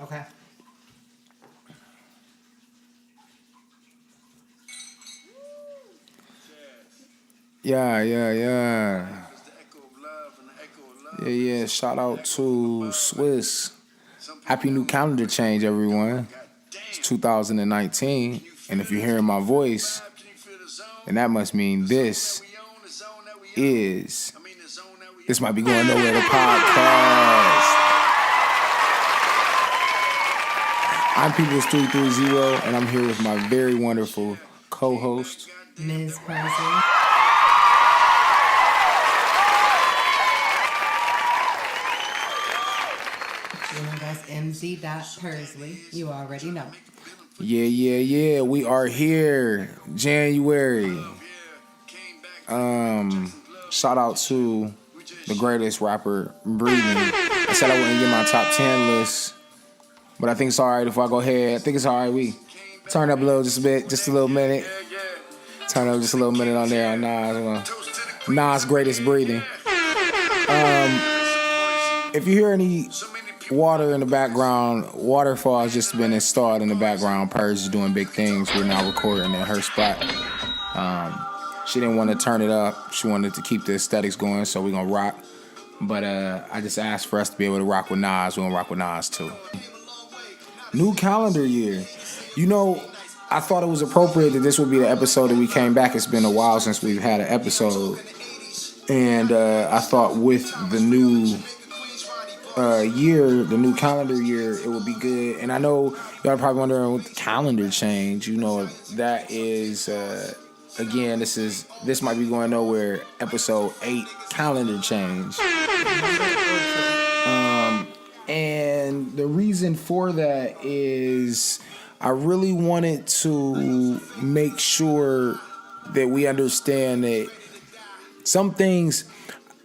Okay. Yeah. Yeah. Shout out to Swiss. Happy new calendar change, everyone. It's 2019. And if you're hearing my voice, then that must mean this might be going nowhere, the podcast. I'm Peoples330, and I'm here with my very wonderful co-host, mz.pursley. That's mz.pursley. You already know. Yeah. We are here. January. Shout out to the greatest rapper breathing. I said I wouldn't get my top 10 list, but I think it's alright if I go ahead. I think it's alright. We turn up a little, just a bit, just a little minute. Turn up just a little minute on there on Nas. Nas' greatest breathing. If you hear any water in the background, waterfall has just been installed in the background. Purge is doing big things. We're now recording at her spot. She didn't want to turn it up. She wanted to keep the aesthetics going, so we're going to rock. But I just asked for us to be able to rock with Nas. We're going to rock with Nas, too. New calendar year. You know, I thought it was appropriate that this would be the episode that we came back. It's been a while since we've had an episode. And I thought with the new year, the new calendar year, it would be good. And I know y'all are probably wondering what the calendar change. You know, that is... Again, this might be going nowhere. Episode 8, calendar change. And the reason for that is I really wanted to make sure that we understand that some things.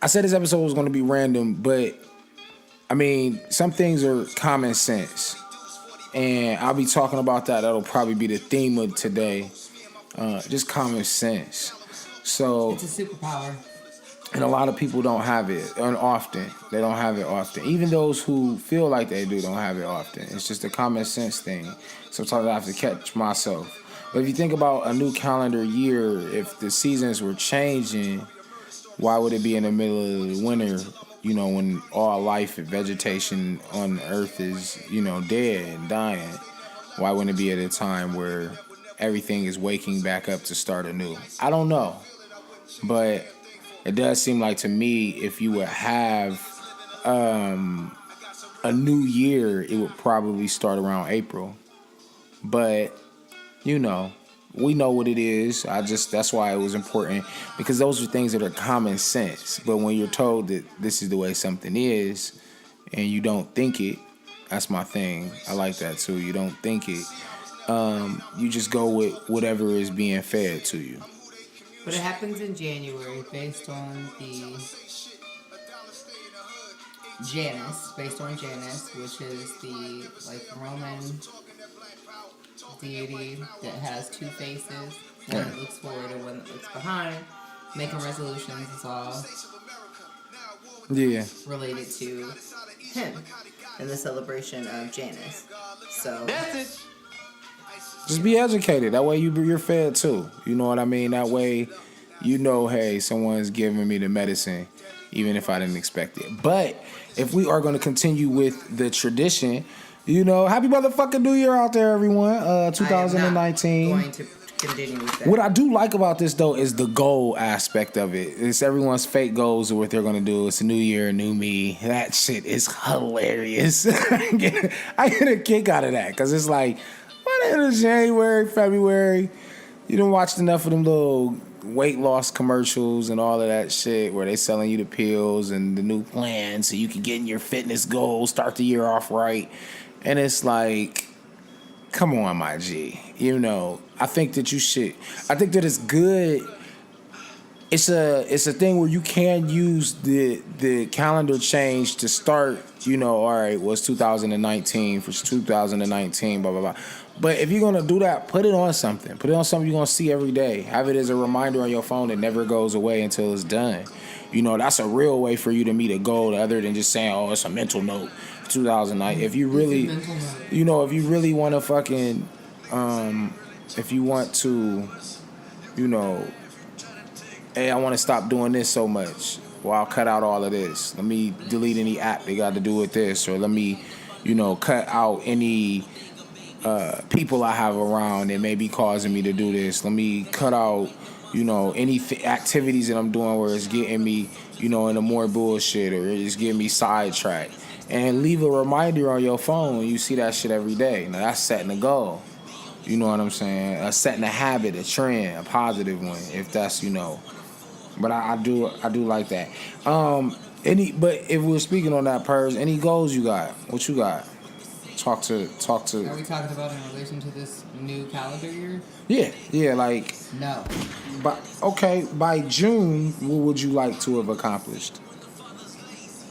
I said this episode was going to be random, but I mean, some things are common sense, and I'll be talking about that. That'll probably be the theme of today. Just common sense. So it's a superpower. And a lot of people don't have it often. They don't have it often. Even those who feel like they do don't have it often. It's just a common sense thing. Sometimes I have to catch myself. But if you think about a new calendar year, if the seasons were changing, why would it be in the middle of the winter, you know, when all life and vegetation on Earth is, you know, dead and dying? Why wouldn't it be at a time where everything is waking back up to start anew? I don't know. But it does seem like to me, if you would have a new year, it would probably start around April. But, you know, we know what it is. That's why it was important, because those are things that are common sense. But when you're told that this is the way something is and you don't think it, that's my thing. I like that too. You don't think it. You just go with whatever is being fed to you. But it happens in January based on Janus, which is the Roman deity that has two faces, one that looks forward and one that looks behind. Making resolutions is all related to him and the celebration of Janus. So just be educated. That way you're fed too. You know what I mean? That way, you know, hey, someone's giving me the medicine, even if I didn't expect it. But if we are going to continue with the tradition, you know, happy motherfucking New Year out there, everyone. 2019. I am not going to continue with that. What I do like about this, though, is the goal aspect of it. It's everyone's fake goals of what they're going to do. It's a new year, new me. That shit is hilarious. I get a kick out of that, because it's like, what the hell is January, February? You done watched enough of them little weight loss commercials and all of that shit where they selling you the pills and the new plan so you can get in your fitness goals, start the year off right. And it's like, come on, my G. You know, I think that it's good. It's a thing where you can use the calendar change to start, you know, all right, well, it's 2019, for 2019, blah, blah, blah. But if you're going to do that, put it on something. Put it on something you're going to see every day. Have it as a reminder on your phone that never goes away until it's done. You know, that's a real way for you to meet a goal other than just saying, oh, it's a mental note. 2009. If you really, you know, if you really want to fucking, if you want to, you know, hey, I want to stop doing this so much. Well, I'll cut out all of this. Let me delete any app they got to do with this, or let me, you know, cut out any people I have around that may be causing me to do this. Let me cut out, you know, any activities that I'm doing where it's getting me, you know, into more bullshit or it's getting me sidetracked. And leave a reminder on your phone. You see that shit every day. Now that's setting a goal. You know what I'm saying? Setting a habit, a trend, a positive one. If that's, you know. But I do like that. But if we're speaking on that, Purrs, any goals you got? What you got? Talk to. Are we talking about in relation to this new calendar year? Yeah, like. No. By June, what would you like to have accomplished?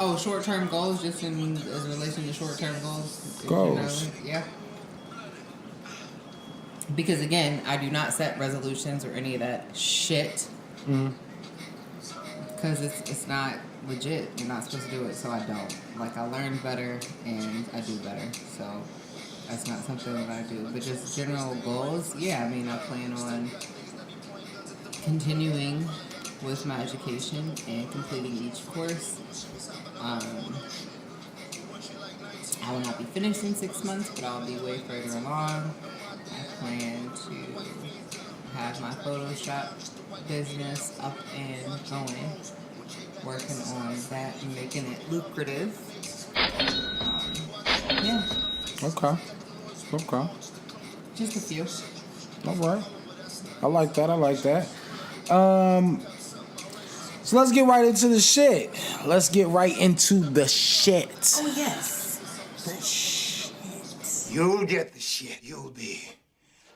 Oh, short-term goals, just as relation to short-term goals. Goals. You know, yeah. Because again, I do not set resolutions or any of that shit. Because it's not legit. You're not supposed to do it, so I don't. Like, I learn better and I do better. So that's not something that I do. But just general goals, yeah. I mean, I plan on continuing with my education and completing each course. I will not be finished in 6 months, but I'll be way further along. I plan to have my Photoshop business up and going, working on that and making it lucrative. Yeah. Okay. Just a few. All right. I like that. So let's get right into the shit. Oh, yes. The shit. You'll get the shit. You'll be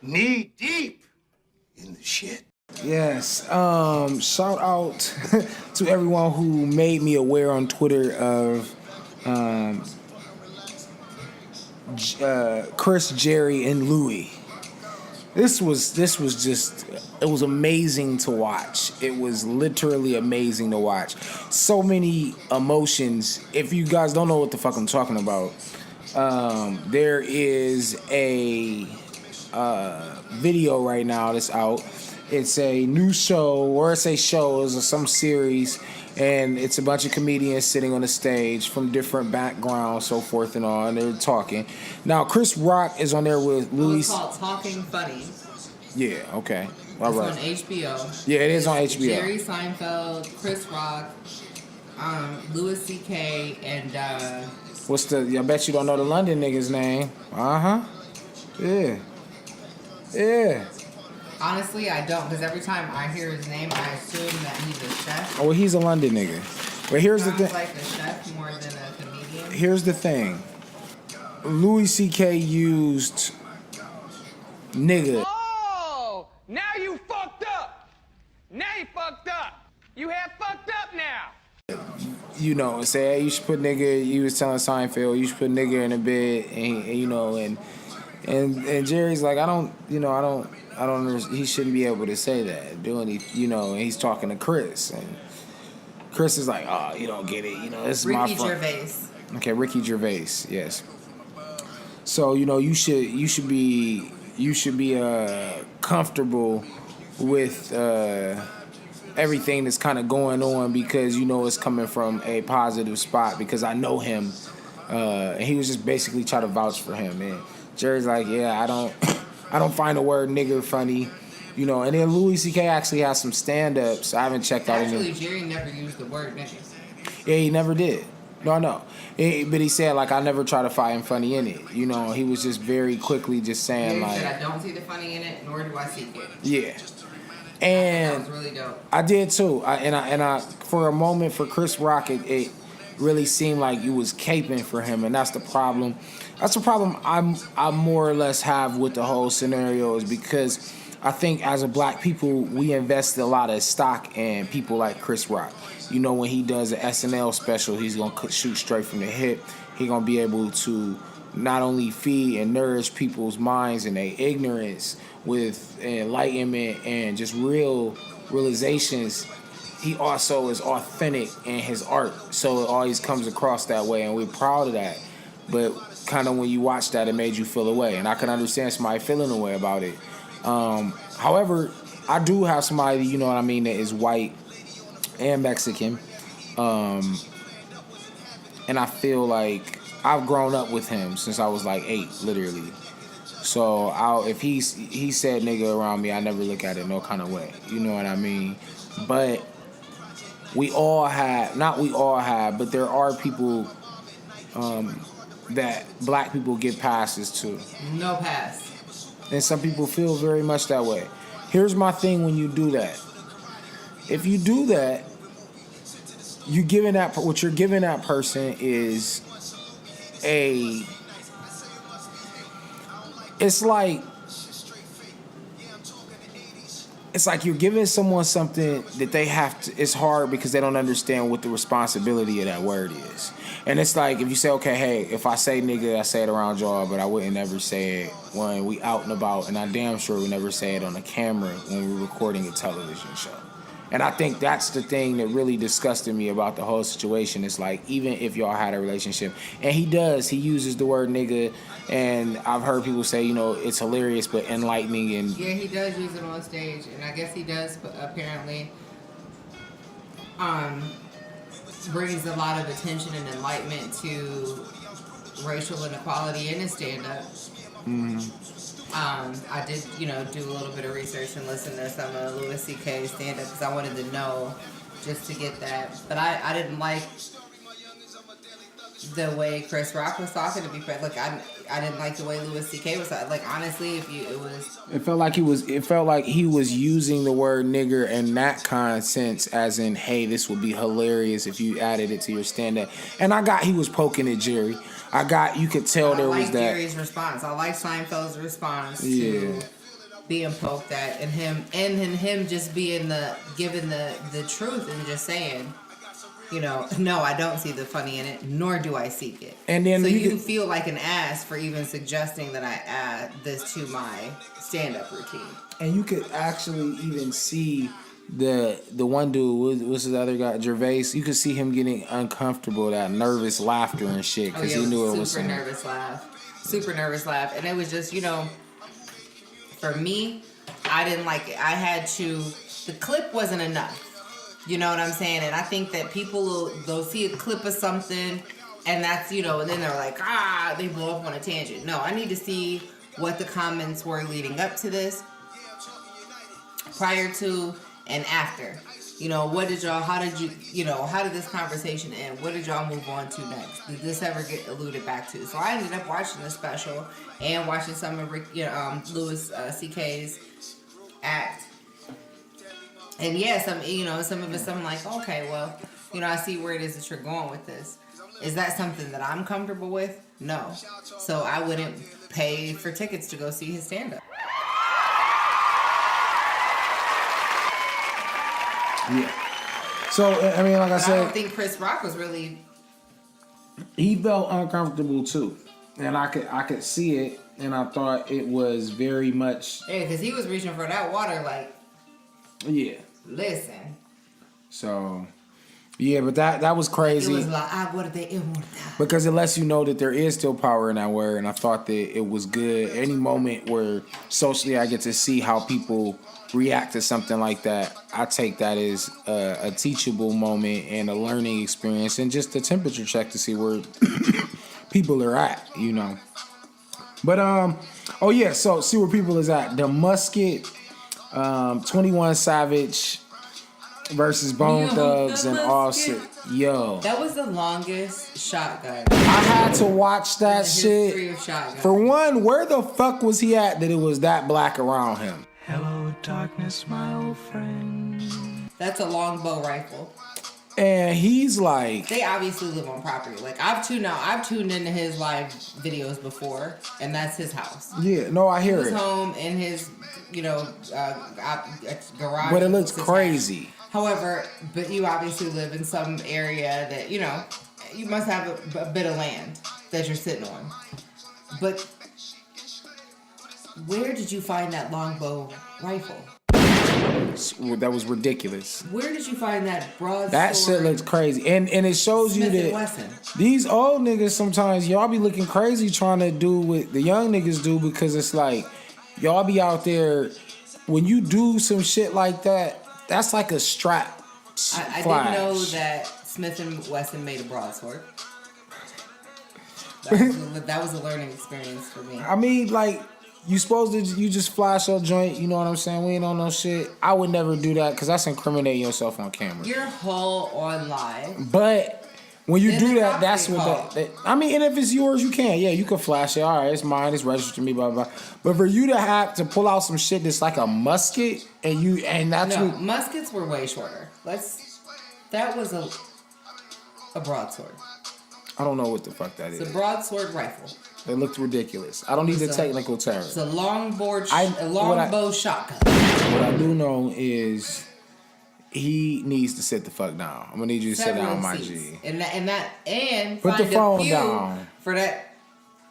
knee deep in the shit. Yes. Shout out to everyone who made me aware on Twitter of Chris, Jerry, and Louie. This was just, it was amazing to watch. It was literally amazing to watch. So many emotions. If you guys don't know what the fuck I'm talking about, there is a video right now that's out. It's a new show, or it's a show, it's some series, and it's a bunch of comedians sitting on a stage from different backgrounds, so forth and on. They're talking. Now, Chris Rock is on there with Louis. It's called Talking Funny. Yeah, okay. All right. It's on HBO. Yeah, it is on HBO. Jerry Seinfeld, Chris Rock, Louis C.K., and I bet you don't know the London nigga's name. Yeah. honestly, I don't, because every time I hear his name, I assume that he's a chef. Oh, well, he's a London nigga. But here's the thing. Sounds like a chef more than a comedian. Here's the thing. Louis C.K. used nigga. Oh, now you fucked up. You have fucked up now. You know, say, hey, you should put nigga. You was telling Seinfeld, you should put nigga in a bed, and you know, and Jerry's like, I don't. He shouldn't be able to say that. And he's talking to Chris, and Chris is like, oh, you don't get it. You know, this is my fault. Ricky Gervais. Okay, Ricky Gervais. Yes. So you should be comfortable with everything that's kind of going on, because it's coming from a positive spot, because I know him, and he was just basically trying to vouch for him. And Jerry's like, yeah, I don't find the word nigger funny, and then Louis C.K. actually has some stand-ups. I haven't checked out any. Actually, Jerry never used the word nigger. Yeah, he never did. No. But he said, like, I never try to find funny in it. He was just very quickly just saying, Jerry like, said, I don't see the funny in it, nor do I seek it. Yeah. And that was really dope. I did too. I for a moment, for Chris Rock, it really seemed like you was caping for him, and that's the problem. That's the problem I more or less have with the whole scenario, is because I think as a black people, we invest a lot of stock in people like Chris Rock. When he does an SNL special, he's gonna shoot straight from the hip. He's gonna be able to not only feed and nourish people's minds and their ignorance with enlightenment and just realizations he also is authentic in his art, so it always comes across that way, and we're proud of that. But kind of when you watch that, it made you feel away, and I can understand somebody feeling away about it. However, I do have somebody, you know what I mean, that is white and Mexican, and I feel like I've grown up with him since I was like 8, literally. So if he said nigga around me, I never look at it no kind of way. You know what I mean? But not we all have, but there are people that black people give passes to. No pass. And some people feel very much that way. Here's my thing when you do that. If you do that, what you're giving that person is it's like you're giving someone something that they have to. It's hard because they don't understand what the responsibility of that word is. And it's like if you say, okay, hey, if I say nigga, I say it around y'all, but I wouldn't ever say it when we out and about, and I damn sure would never say it on the camera when we're recording a television show. And I think that's the thing that really disgusted me about the whole situation. It's like, even if y'all had a relationship, and he uses the word nigga, and I've heard people say, you know, it's hilarious but enlightening. And yeah, he does use it on stage, and I guess he does apparently brings a lot of attention and enlightenment to racial inequality in his stand-up. I did, do a little bit of research and listen to some of Louis C.K.'s stand-up because I wanted to know just to get that. But I didn't like the way Chris Rock was talking, to be fair. Like, I didn't like the way Louis C.K. was talking. Like, honestly, it felt like he was using the word nigger in that kind of sense, as in, hey, this would be hilarious if you added it to your stand-up. And he was poking at Jerry. You could tell there was that. I like Jerry's response. I like Seinfeld's response to being poked at, and him just being giving the truth and just saying, no, I don't see the funny in it, nor do I seek it. And then so you feel like an ass for even suggesting that I add this to my stand-up routine. And you could actually even see the one dude, what's the other guy, Gervais, you could see him getting uncomfortable, that nervous laughter and shit, because he knew it was super nervous laugh. And it was just, for me, I didn't like it. The clip wasn't enough. You know what I'm saying? And I think that people they'll see a clip of something, and that's, and then they're like, they blow up on a tangent. No, I need to see what the comments were leading up to this, prior to and after. How did this conversation end? What did y'all move on to next? Did this ever get alluded back to? So I ended up watching the special and watching some of Louis C.K.'s act. And yeah, some of it's I'm like, okay, well, I see where it is that you're going with this. Is that something that I'm comfortable with? No. So I wouldn't pay for tickets to go see his stand-up. Yeah. So, I mean, like I said, I don't think Chris Rock was really. He felt uncomfortable too, and I could see it, and I thought it was very much. Yeah, because he was reaching for that water, like. Yeah. Listen. So, yeah, but that was crazy. It was like, what did they want? Because it lets you know that there is still power in that word, and I thought that it was good. Any moment where socially I get to see how people react to something like that, I take that as a teachable moment and a learning experience, and just a temperature check to see where people are at, But so see where people is at. The Musket, 21 Savage versus Bone Thugs and Offset. Yo, that was the longest shotgun. I had to watch that shit. For one, where the fuck was he at that it was that black around him? Hello, darkness, my old friend. That's a longbow rifle. And he's like, they obviously live on property. Like I've tuned into his live videos before, and that's his house. Yeah, no, I hear it. His home in his, garage. But it looks crazy. However, but you obviously live in some area that you must have a bit of land that you're sitting on. But where did you find that longbow rifle? That was ridiculous. Where did you find that broadsword? That shit looks crazy, and it shows you Smith and that Wesson. these old niggas sometimes y'all be looking crazy trying to do what the young niggas do, because it's like y'all be out there when you do some shit like that. That's like a strap. I flash. didn't know that Smith and Wesson made a broadsword. That was a learning experience for me. I mean, like, you just flash your joint, you know what I'm saying? We ain't on no shit. I would never do that because that's incriminating yourself on camera. Your whole on live. But when you Then do the that, cops that's get what called. that. I mean, and if it's yours, you can. Yeah, you can flash it. All right, it's mine. It's registered to me. Blah blah. But for you to have to pull out some shit that's like a musket, and that's No, what. muskets were way shorter. That was a broadsword. I don't know what the fuck that It's a is. broadsword rifle. It looked ridiculous. I don't need the technical term. It's a longbow shotgun. What I do know is he needs to sit the fuck down. I'm gonna need you to sit down, my seats. G. And Put find the phone a pew down. for that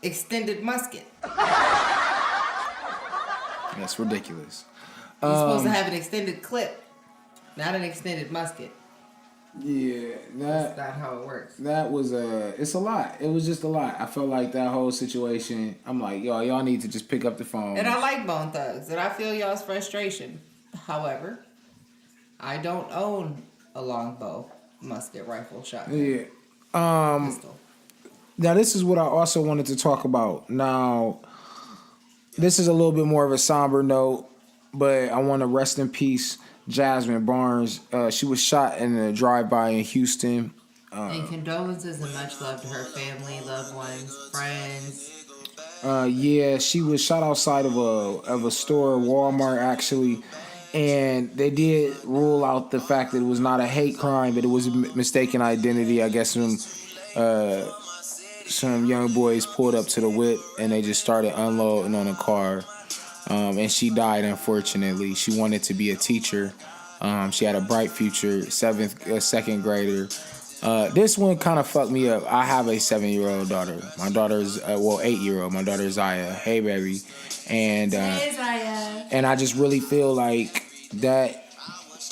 extended musket. That's ridiculous. You're supposed to have an extended clip, not an extended musket. Yeah, That's not how it works. that was it's a lot. It was just a lot. I felt like that whole situation. I'm like, y'all need to just pick up the phone. And I like Bone Thugs, and I feel y'all's frustration. However, I don't own a longbow musket rifle shotgun. Yeah. Pistol. Now this is what I also wanted to talk about. Now, this is a little bit more of a somber note, but I want to rest in peace Jasmine Barnes. She was shot in a drive-by in Houston. And condolences and much love to her family, loved ones, friends. Yeah, she was shot outside of a store, Walmart actually, and they did rule out the fact that it was not a hate crime, but it was a mistaken identity. I guess some young boys pulled up to the whip and they just started unloading on a car. And she died, unfortunately. She wanted to be a teacher. She had a bright future, second grader. This one kind of fucked me up. I have a 7-year-old daughter. My daughter's 8-year-old. My daughter Zaya. Hey, baby. And Hey, Zaya. and I just really feel like that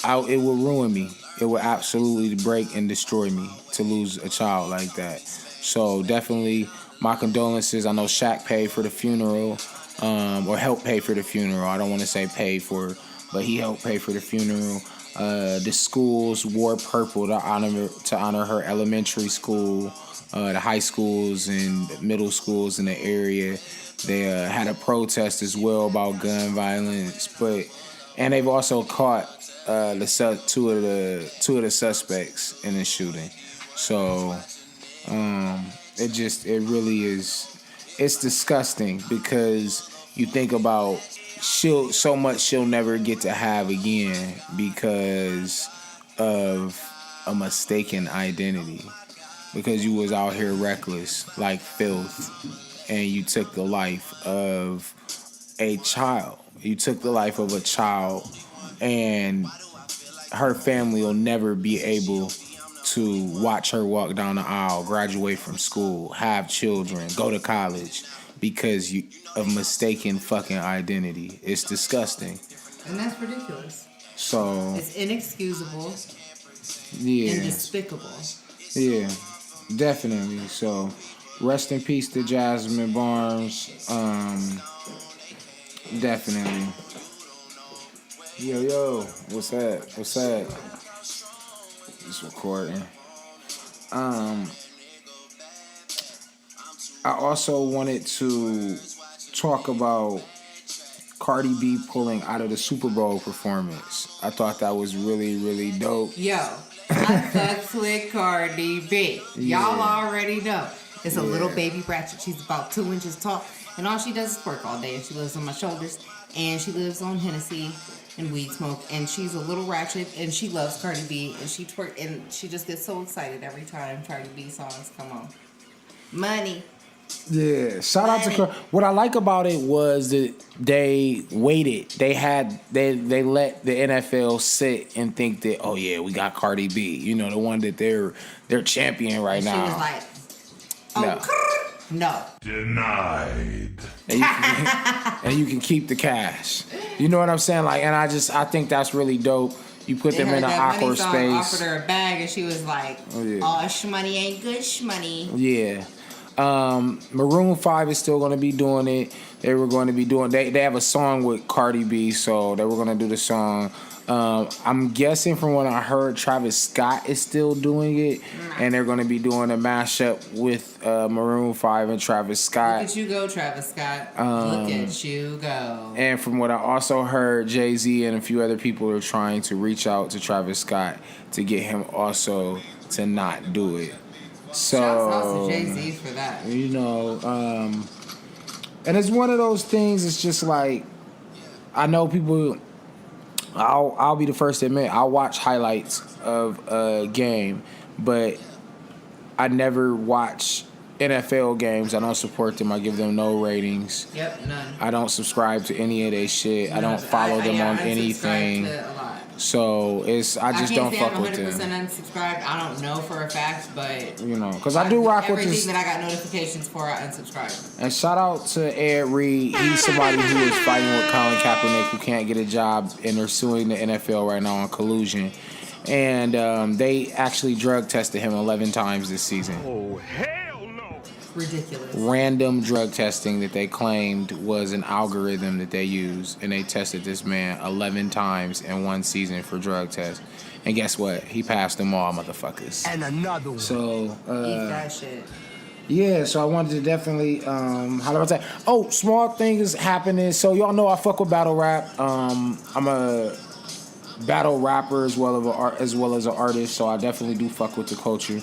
it will ruin me. It will absolutely break and destroy me to lose a child like that. So definitely my condolences. I know Shaq paid for the funeral. Or helped pay for the funeral. I don't want to say paid for, but he helped pay for the funeral. The schools wore purple to honor her elementary school, the high schools and middle schools in the area. They had a protest as well about gun violence, and they've also caught two of the suspects in the shooting. So it really is. It's disgusting because you think about so much she'll never get to have again because of a mistaken identity. Because you was out here reckless like filth and you took the life of a child. You took the life of a child and her family will never be able to watch her walk down the aisle, graduate from school, have children, go to college because of mistaken fucking identity. It's disgusting. And that's ridiculous. So It's inexcusable yeah, and despicable. yeah, definitely. So rest in peace to Jasmine Barnes. Definitely. Yo, what's that? Just recording. I also wanted to talk about Cardi B pulling out of the Super Bowl performance. I thought that was really, really dope. Yo, I fucks with Cardi B. Y'all already know. It's a little baby ratchet. She's about 2 inches tall. And all she does is work all day. And she lives on my shoulders. And she lives on Hennessy and weed smoke. And she's a little ratchet. And she loves Cardi B. And she twerk. And she just gets so excited every time Cardi B songs come on. Money. Yeah, shout out to Cardi. What I like about it was that they waited. They let the NFL sit and think that, oh yeah, we got Cardi B. You know, the one that they're champion right now. She was like, oh, no. Denied. And you can keep the cash. You know what I'm saying? Like, and I think that's really dope. You put them in an awkward space. Offered her a bag, and she was like, "Oh, shmoney ain't good shmoney." Yeah. Maroon 5 is still going to be doing it. They were going to be doing. They have a song with Cardi B, so they were going to do the song. I'm guessing from what I heard, Travis Scott is still doing it, and they're going to be doing a mashup with Maroon 5 and Travis Scott. Look at you go, Travis Scott. Look at you go. And from what I also heard, Jay-Z and a few other people are trying to reach out to Travis Scott to get him also to not do it. So, shouts out to Jay-Z for that. You know, and it's one of those things. It's just like, I know people. I'll be the first to admit I watch highlights of a game, but I never watch NFL games. I don't support them. I give them no ratings. Yep, none. I don't subscribe to any of their shit. I don't follow them on anything. So I just don't fuck with them. I can't say I'm 100% unsubscribed. I don't know for a fact, but you know, because I do rock with this. Everything that I got notifications for, I unsubscribe. And shout out to Ed Reed. He's somebody who is fighting with Colin Kaepernick, who can't get a job, and they're suing the NFL right now on collusion. And they actually drug tested him 11 times this season. Oh, hell no! Ridiculous. Random drug testing that they claimed was an algorithm that they used, and they tested this man 11 times in one season for drug tests. And guess what? He passed them all, motherfuckers. And another one. So, eat that shit. Yeah, so I wanted to definitely how do I say? Oh, small things happening. So y'all know I fuck with battle rap. I'm a battle rapper as well as an artist, so I definitely do fuck with the culture.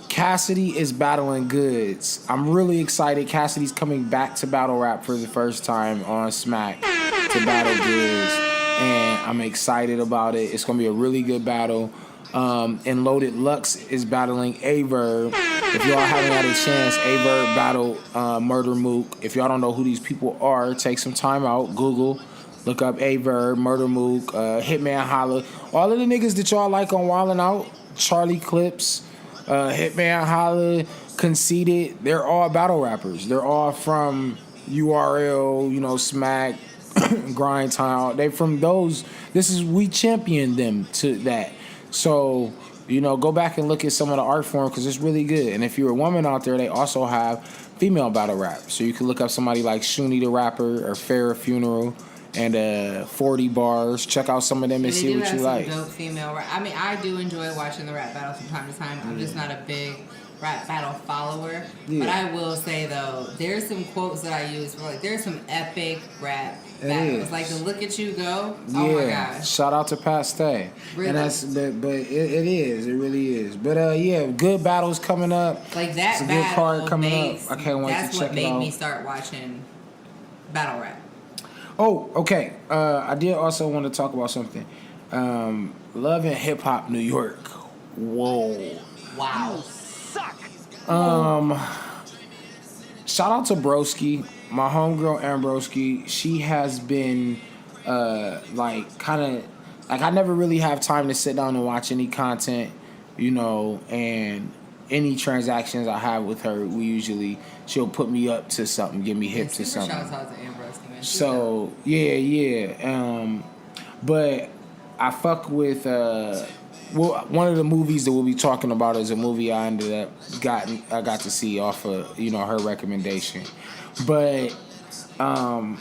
Cassidy is battling Goods. I'm really excited. Cassidy's coming back to battle rap for the first time on Smack to battle Goods, and I'm excited about it. It's gonna be a really good battle. And Loaded Lux is battling Averb. If y'all haven't had a chance, Averb battled Murder Mook. If y'all don't know who these people are, take some time out, Google, look up Averb, Murder Mook, Hitman Holla. All of the niggas that y'all like on Wildin' Out, Charlie Clips, Hitman Holla, Conceited, they're all battle rappers. They're all from URL, you know, Smack, Grind Time. They from those. We championed them to that. So, you know, go back and look at some of the art form because it's really good. And if you're a woman out there, they also have female battle rap. So you can look up somebody like Shuni the Rapper or Farrah Funeral and 40 Bars. Check out some of them and see what you like. Dope female rap. I mean, I do enjoy watching the rap battle from time to time. I'm just not a big rap battle follower. Yeah. But I will say, though, there's some quotes that I use for, like, there's some epic rap battles. Like the Look at You Go. Oh my gosh. Shout out to Pat Stay. Really? And that's, but it is. It really is. But yeah, good battles coming up. Like that. It's a good card coming up. I can't wait to check it out. That's what made me start watching battle rap. Oh, okay. I did also want to talk about something. Love and Hip Hop New York. Whoa. Wow. Suck. Shout out to Broski, my homegirl Ambroski. She has been I never really have time to sit down and watch any content, you know, and any transactions I have with her, she'll put me up to something, get me hip to something. Shout out to Ambroski, man. So yeah. But I fuck with one of the movies that we'll be talking about is a movie I got to see off of, you know, her recommendation. But I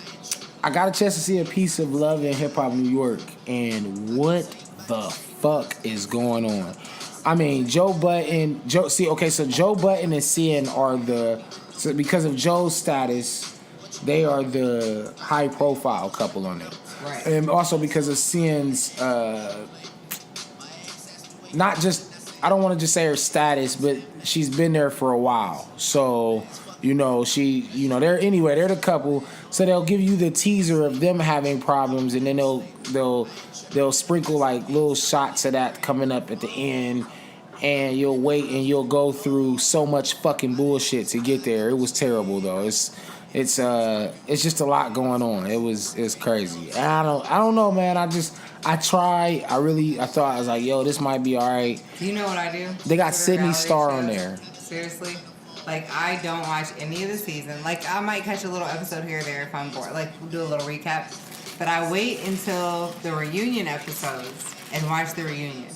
got a chance to see a piece of Love and Hip Hop New York, and what the fuck is going on? I mean, Joe Budden and CN because of Joe's status, they are the high profile couple on it. Right. And also because of CN's not just, I don't want to just say her status, but she's been there for a while. So, you know, they're the couple. So they'll give you the teaser of them having problems, and then they'll sprinkle like little shots of that coming up at the end, and you'll wait and you'll go through so much fucking bullshit to get there. It was terrible though. It's just a lot going on. It's crazy. And I don't know, man. I thought, I was like, yo, this might be all right. Do you know what I do? They got Sydney Star on there. Seriously? Like, I don't watch any of the season. Like, I might catch a little episode here or there if I'm bored. Like, we'll do a little recap. But I wait until the reunion episodes and watch the reunion.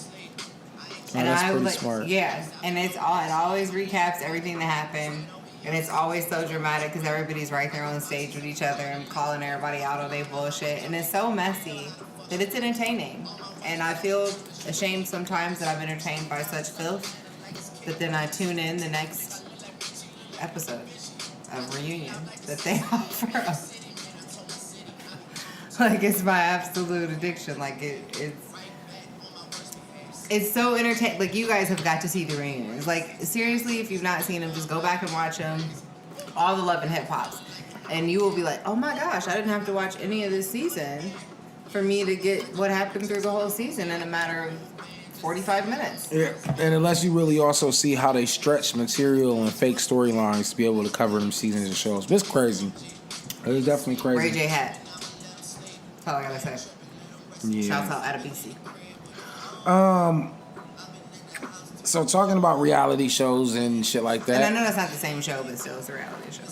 Oh, that's pretty smart. Yeah, and it always recaps everything that happened. And it's always so dramatic because everybody's right there on stage with each other and calling everybody out on their bullshit. And it's so messy that it's entertaining. And I feel ashamed sometimes that I'm entertained by such filth. But then I tune in the next episode of reunion that they offer us. Like, it's my absolute addiction. Like, it's so entertaining. Like, you guys have got to see the reunions. Like, seriously, if you've not seen them, just go back and watch them. All the Love and Hip Hops. And you will be like, oh my gosh, I didn't have to watch any of this season for me to get what happened through the whole season in a matter of 45 minutes. Yeah, and unless you really also see how they stretch material and fake storylines to be able to cover them seasons and shows. But it's crazy. It's definitely crazy. Ray J hat. That's all I gotta say. Yeah. Shouts out at BC. So talking about reality shows and shit like that. And I know that's not the same show, but still it's a reality show.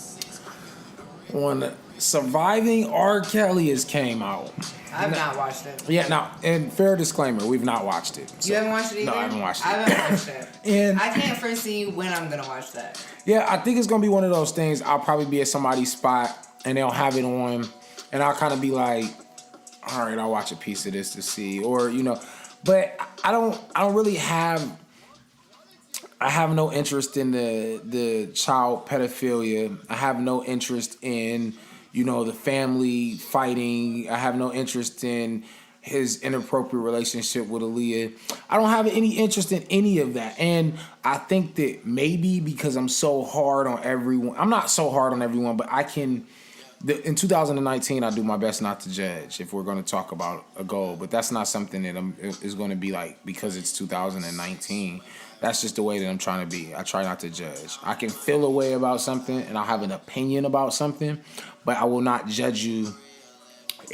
When Surviving R. Kelly has came out. I've not watched it. Yeah, no, and fair disclaimer, we've not watched it. You haven't watched it either? No, I haven't watched it. I haven't watched it. And I can't foresee when I'm gonna watch that. yeah, I think it's gonna be one of those things. I'll probably be at somebody's spot and they'll have it on, and I'll kind of be like, all right, I'll watch a piece of this to see, or but I don't really have. I have no interest in the child pedophilia. I have no interest in, the family fighting. I have no interest in his inappropriate relationship with Aaliyah. I don't have any interest in any of that. And I think that maybe because I'm so hard on everyone, I'm not so hard on everyone, but I can, in 2019, I do my best not to judge if we're going to talk about a goal. But that's not something that is going to be like, because it's 2019. That's just the way that I'm trying to be. I try not to judge. I can feel a way about something and I'll have an opinion about something, but I will not judge you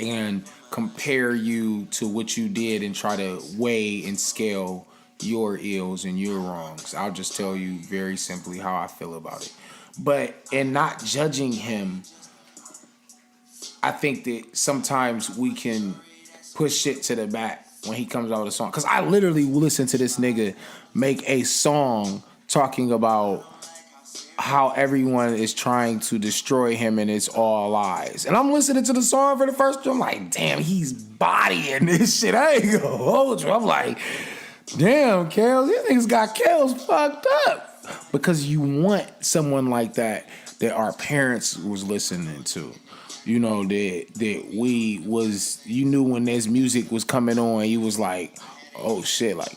and compare you to what you did and try to weigh and scale your ills and your wrongs. I'll just tell you very simply how I feel about it. But in not judging him, I think that sometimes we can push shit to the back when he comes out with a song. Because I literally listen to this nigga make a song talking about how everyone is trying to destroy him and it's all lies. And I'm listening to the song for the first time. I'm like, damn, he's bodying this shit. I ain't gonna hold you. I'm like, damn, Kels, these niggas got Kels fucked up. Because you want someone like that our parents was listening to. That we was, knew when this music was coming on, you was like, oh shit, like,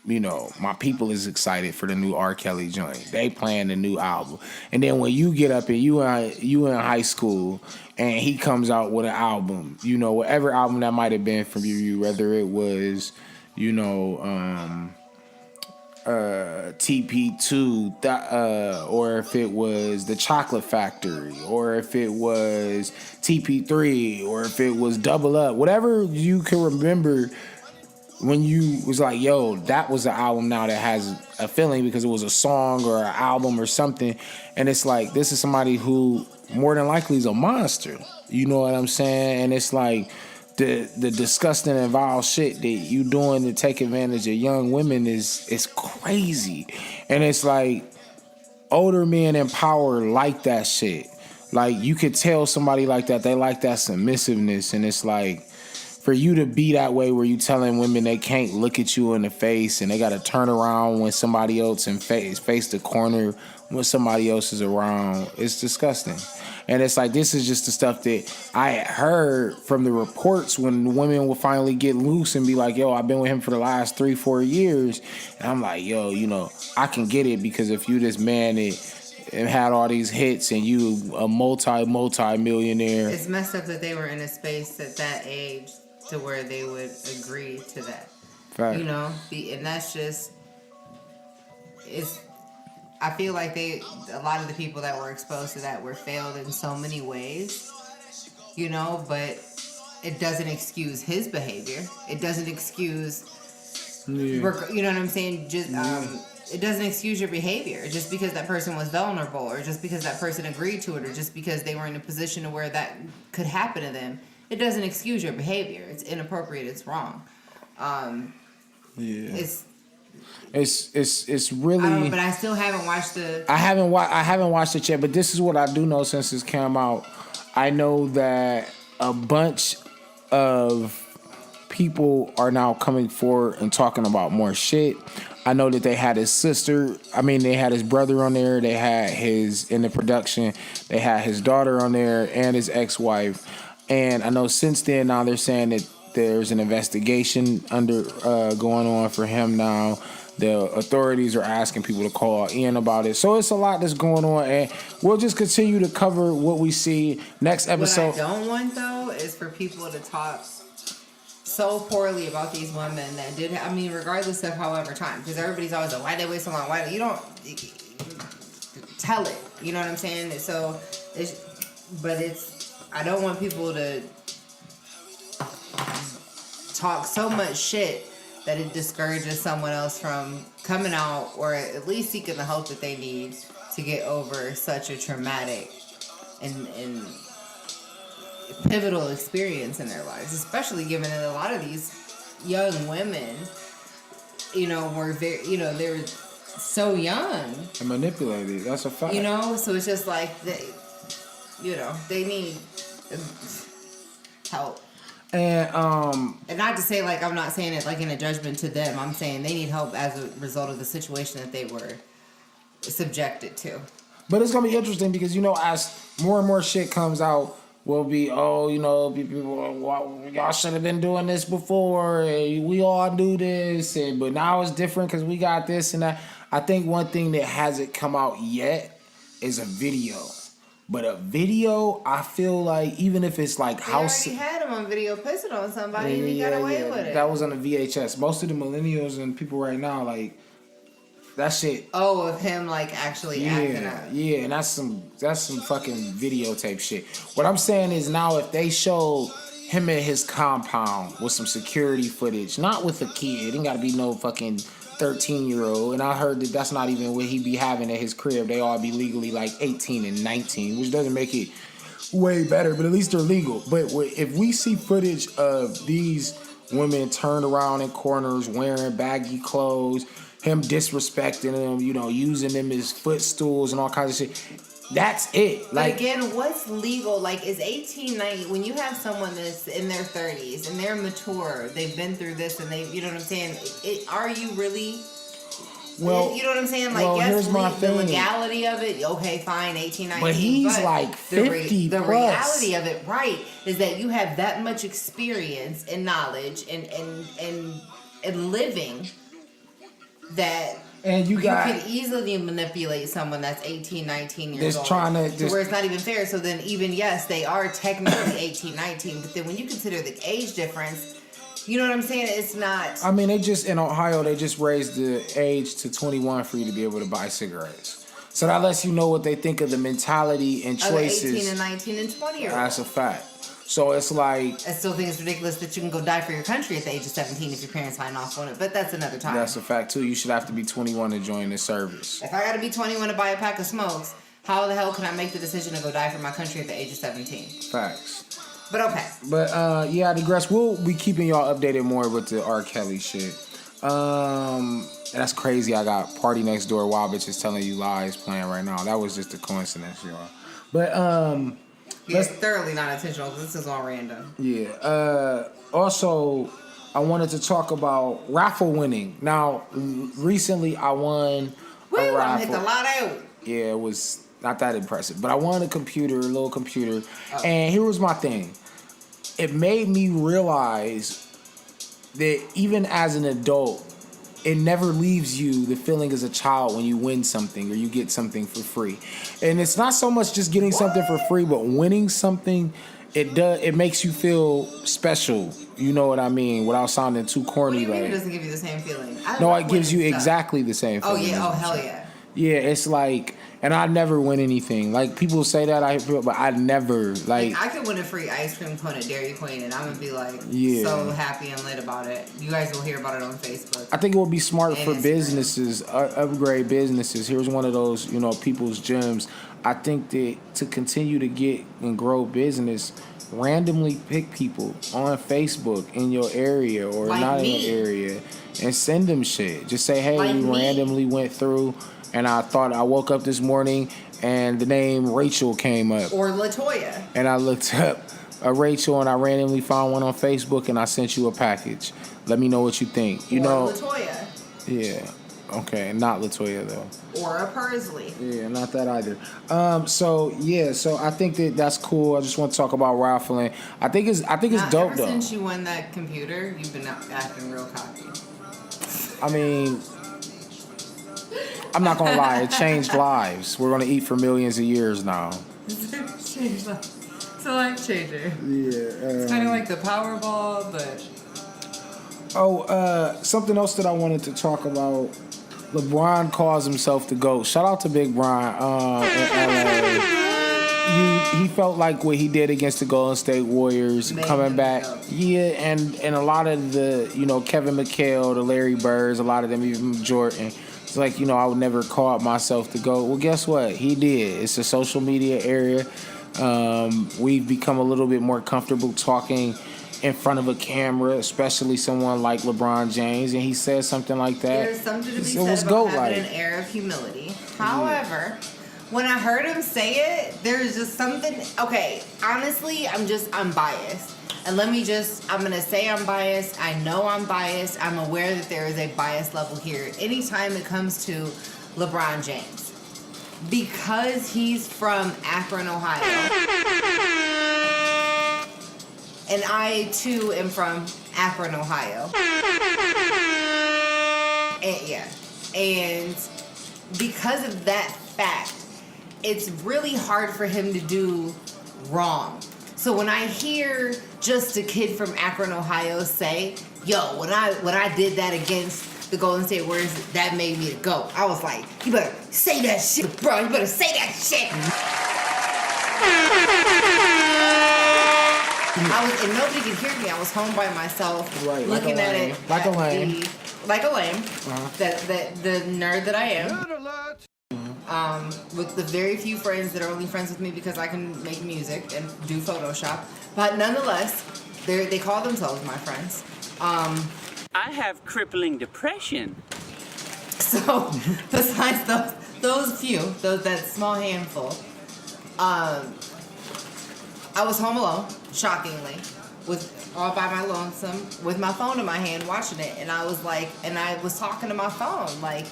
my people is excited for the new R. Kelly joint. They playing the new album. And then when you get up and you in high school and he comes out with an album, whatever album that might have been from you, whether it was, TP2, or if it was The Chocolate Factory, or if it was TP3, or if it was Double Up, whatever you can remember when you was like, yo, that was an album now that has a feeling because it was a song or an album or something. And it's like, this is somebody who more than likely is a monster. You know what I'm saying? And it's like, the disgusting and vile shit that you doing to take advantage of young women is crazy. And it's like older men in power like that shit. Like you could tell somebody like that, they like that submissiveness. And it's like for you to be that way where you telling women they can't look at you in the face and they got to turn around when somebody else and face the corner when somebody else is around, it's disgusting. And it's like, this is just the stuff that I had heard from the reports when women will finally get loose and be like, yo, I've been with him for the last 3-4 years. And I'm like, yo, I can get it because if you this man that had all these hits and you a multi-millionaire. It's messed up that they were in a space at that age to where they would agree to that. Fact. And that's just, I feel like a lot of the people that were exposed to that were failed in so many ways, but it doesn't excuse his behavior. It doesn't excuse, you know what I'm saying? Just it doesn't excuse your behavior just because that person was vulnerable, or just because that person agreed to it, or just because they were in a position to where that could happen to them. It doesn't excuse your behavior. It's inappropriate. It's wrong. It's really. But I still haven't watched the. I haven't watched it yet, but this is what I do know since it's come out. I know that a bunch of people are now coming forward and talking about more shit. I know that they had his sister. I mean, they had his brother on there. They had in the production. They had his daughter on there and his ex-wife. And I know since then now they're saying that there's an investigation going on for him now. The authorities are asking people to call in about it. So it's a lot that's going on, and we'll just continue to cover what we see next episode. What I don't want, though, is for people to talk so poorly about these women that did. I mean, regardless of however time, because everybody's always like, why they wait so long? Why you don't tell it? You know what I'm saying? So, I don't want people to talk so much shit that it discourages someone else from coming out or at least seeking the help that they need to get over such a traumatic and pivotal experience in their lives, especially given that a lot of these young women, were very, they're so young and manipulated. That's a fact. So it's just like they need help. And not to say, like, I'm not saying it like in a judgment to them. I'm saying they need help as a result of the situation that they were subjected to. But it's gonna be interesting because as more and more shit comes out, we'll be people, y'all should have been doing this before. We all do this, but now it's different because we got this and that. I think one thing that hasn't come out yet is a video. But a video, I feel like, even if it's like house... They already had him on video pissing on somebody and he got away with it. That was on a VHS. Most of the millennials and people right now, like, that shit... Oh, of him, like, actually acting out. Yeah, and that's some fucking videotape shit. What I'm saying is now if they show him at his compound with some security footage, not with a kid, ain't gotta be no fucking 13-year-old, and I heard that that's not even what he be having at his crib. They all be legally like 18 and 19, which doesn't make it way better, but at least they're legal. But if we see footage of these women turned around in corners wearing baggy clothes, him disrespecting them, using them as footstools and all kinds of shit, that's it. But again, what's legal? Like, is 18, 19, when you have someone that's in their 30s and they're mature, they've been through this and you know what I'm saying? Are you really... Well, you know what I'm saying? Like, yes, the legality of it, okay, fine, 18, 19. But he's like 50 the plus. reality of it, right, is that you have that much experience and knowledge and living that... And you can easily manipulate someone that's 18, 19 years old. Where it's not even fair. So then even, yes, they are technically 18, 19. But then when you consider the age difference, you know what I'm saying? It's not... I mean, in Ohio, they just raised the age to 21 for you to be able to buy cigarettes. So that lets you know what they think of the mentality and choices. Of 18 and 19 and 20-year-olds. That's a fact. So it's like... I still think it's ridiculous that you can go die for your country at the age of 17 if your parents sign off on it, but that's another time. That's a fact, too. You should have to be 21 to join the service. If I gotta be 21 to buy a pack of smokes, how the hell can I make the decision to go die for my country at the age of 17? Facts. But okay. But, I digress. We'll be keeping y'all updated more with the R. Kelly shit. And that's crazy. I got Party Next Door, Wild Bitches Telling You Lies playing right now. That was just a coincidence, y'all. But, it's thoroughly not intentional because this is all random. Yeah. Also, I wanted to talk about raffle winning. Now, recently I won a raffle. I hit the lotto. Yeah, it was not that impressive. But I won a little computer. Oh. And here was my thing. It made me realize that even as an adult, it never leaves you the feeling as a child when you win something or you get something for free. And it's not so much just getting something for free, but winning something, it makes you feel special. You know what I mean? Without sounding too corny. What do you mean it doesn't give you the same feeling? No, it gives you exactly the same feeling. Oh, yeah. Oh, hell yeah. Yeah, it's like, And I never win anything. Like, people say that, but I never, like... I could win a free ice cream cone at Dairy Queen, and I'm going to be, like, Yeah. so happy and lit about it. You guys will hear about it on Facebook. I think it would be smart And for Instagram. businesses, upgrade businesses. Here's one of those, people's gems. I think that to continue to get and grow business, randomly pick people on Facebook in your area or Like not me. in your area and send them shit. Just say, hey, Like we me. randomly went through and I woke up this morning and the name Rachel came up. Or LaToya. And I looked up Rachel and I randomly found one on Facebook and I sent you a package. Let me know what you think. Or LaToya. Yeah. Okay, not LaToya though. Or a Pursley. Yeah, not that either. So I think that's cool. I just want to talk about raffling. I think it's dope Ever though. since you won that computer, you've been acting real cocky. I mean, I'm not gonna lie, it changed lives. We're gonna eat for millions of years now. It's a life changer. Yeah. It's kind of like the Powerball, but... Something else that I wanted to talk about. LeBron calls himself the GOAT. Shout out to Big Bron in LA. He felt like what he did against the Golden State Warriors, coming back. Yeah, and a lot of the, Kevin McHale, the Larry Birds, a lot of them, even Jordan. It's like, I would never call myself the GOAT. Well, guess what? He did. It's a social media area. We've become a little bit more comfortable talking in front of a camera, especially someone like LeBron James, and he says something like that. There's something to be said about having an air of humility. However, when I heard him say it, there's just something... Okay, honestly, I'm biased. And I'm going to say I'm biased. I know I'm biased. I'm aware that there is a bias level here. Anytime it comes to LeBron James. Because he's from Akron, Ohio. And I, too, am from Akron, Ohio. And because of that fact, it's really hard for him to do wrong. So when I hear just a kid from Akron, Ohio say, yo, when I did that against the Golden State Warriors, that made me the GOAT. I was like, you better say that shit, bro. You better say that shit. And nobody could hear me. I was home by myself, right, looking at it like a lame. The nerd that I am. With the very few friends that are only friends with me because I can make music and do Photoshop. But nonetheless, they call themselves my friends. I have crippling depression. So besides that small handful, I was home alone, shockingly, all by my lonesome, with my phone in my hand, watching it, and I was talking to my phone, like,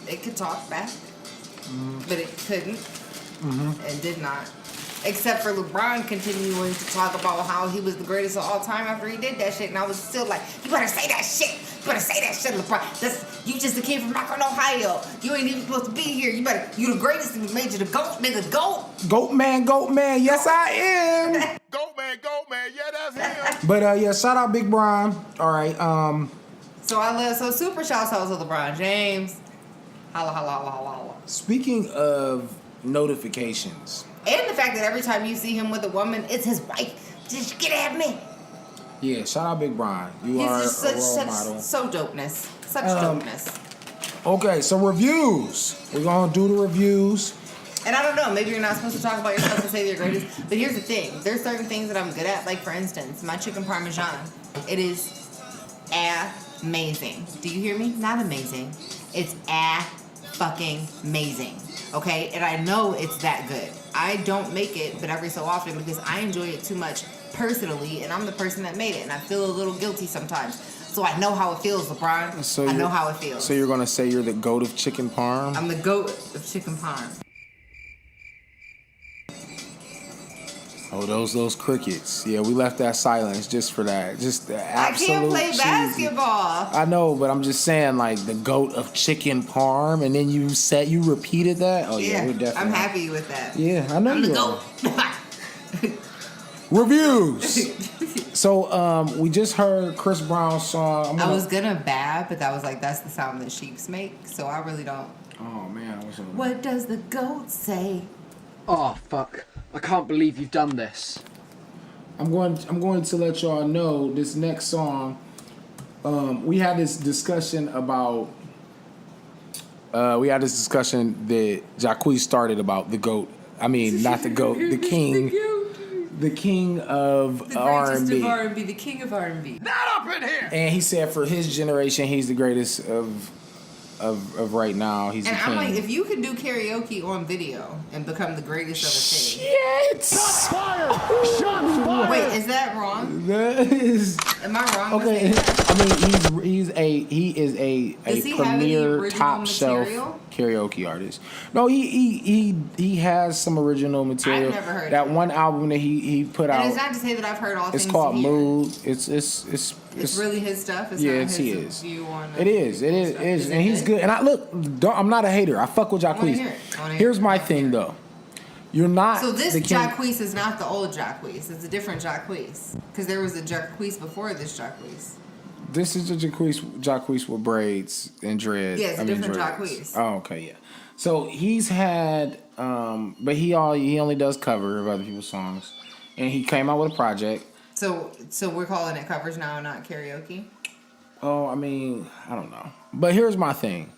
it could talk back, but it couldn't, and did not. Except for LeBron continuing to talk about how he was the greatest of all time after he did that shit, and I was still like, you better say that shit. You better say that shit, LeBron. You just a kid from Akron, Ohio. You ain't even supposed to be here. You the greatest, and we made you the GOAT, nigga, GOAT. Goat man, yes I am. Goat man, yeah, that's him. But shout out Big Bron. All right. So super shouts out to LeBron James. Holla, holla, holla, holla, holla. Speaking of notifications. And the fact that every time you see him with a woman, it's his wife. Just get at me. Yeah, shout out Big Bron. He's are just a role model. So dopeness. Such dopeness. Okay, so reviews. We're going to do the reviews. And I don't know, maybe you're not supposed to talk about yourself and say you're greatest. But here's the thing. There's certain things that I'm good at. Like, for instance, my chicken parmesan. It is amazing. Do you hear me? Not amazing. It's fucking amazing. Okay? And I know it's that good. I don't make it, but every so often, because I enjoy it too much personally, and I'm the person that made it, and I feel a little guilty sometimes. So I know how it feels, LeBron. I know how it feels. So you're going to say you're the GOAT of chicken parm? I'm the GOAT of chicken parm. Oh, those crickets. Yeah, we left that silence just for that. Just the absolute I can't play cheesy. basketball. I know, but I'm just saying, like, the GOAT of chicken parm, and then you repeated that? Oh, yeah, we're definitely. I'm happy with that. Yeah, I know I'm you the are. GOAT. Reviews. So, we just heard Chris Brown's song. I was gonna bab, but that's the sound that sheeps make, so I really don't. Oh, man, I What does the goat say? Oh fuck! I can't believe you've done this. I'm going to let y'all know this next song. We had this discussion about. We had this discussion that Jacquees started about the GOAT. I mean, not the GOAT, the king. The king of R&B. The greatest of R&B, the king of R&B. Not up in here! And he said for his generation, he's the greatest of right now. He's And the king. I'm like, if you can do karaoke on video and become the greatest of a thing. Shit! Shots fired! Shots fired! Wait, is that wrong? That is... Am I wrong? Okay, To say that? I mean, he is a Does he have any premier original top shelf material? karaoke artist. No, he has some original material. I've never heard that it. one album that he put out. And it's not to say that I've heard all It's things called to hear. Mood. It's really his stuff. It's yeah, not it's his his. view on It is, stuff. and he's good. And I'm not a hater. I fuck with wanna Jacquees. hear it. I wanna hear Here's it. my thing though. You're not So this the king. Jacquees is not the old Jacquees. It's a different Jacquees. Because there was a Jacquees before this Jacquees. This is the Jacquees with braids and dread. Yeah, it's a different dreads. Jacquees. Oh, okay, yeah. So he's had, but he only does cover of other people's songs, and he came out with a project. So we're calling it covers now, not karaoke. Oh, I mean, I don't know. But here's my thing.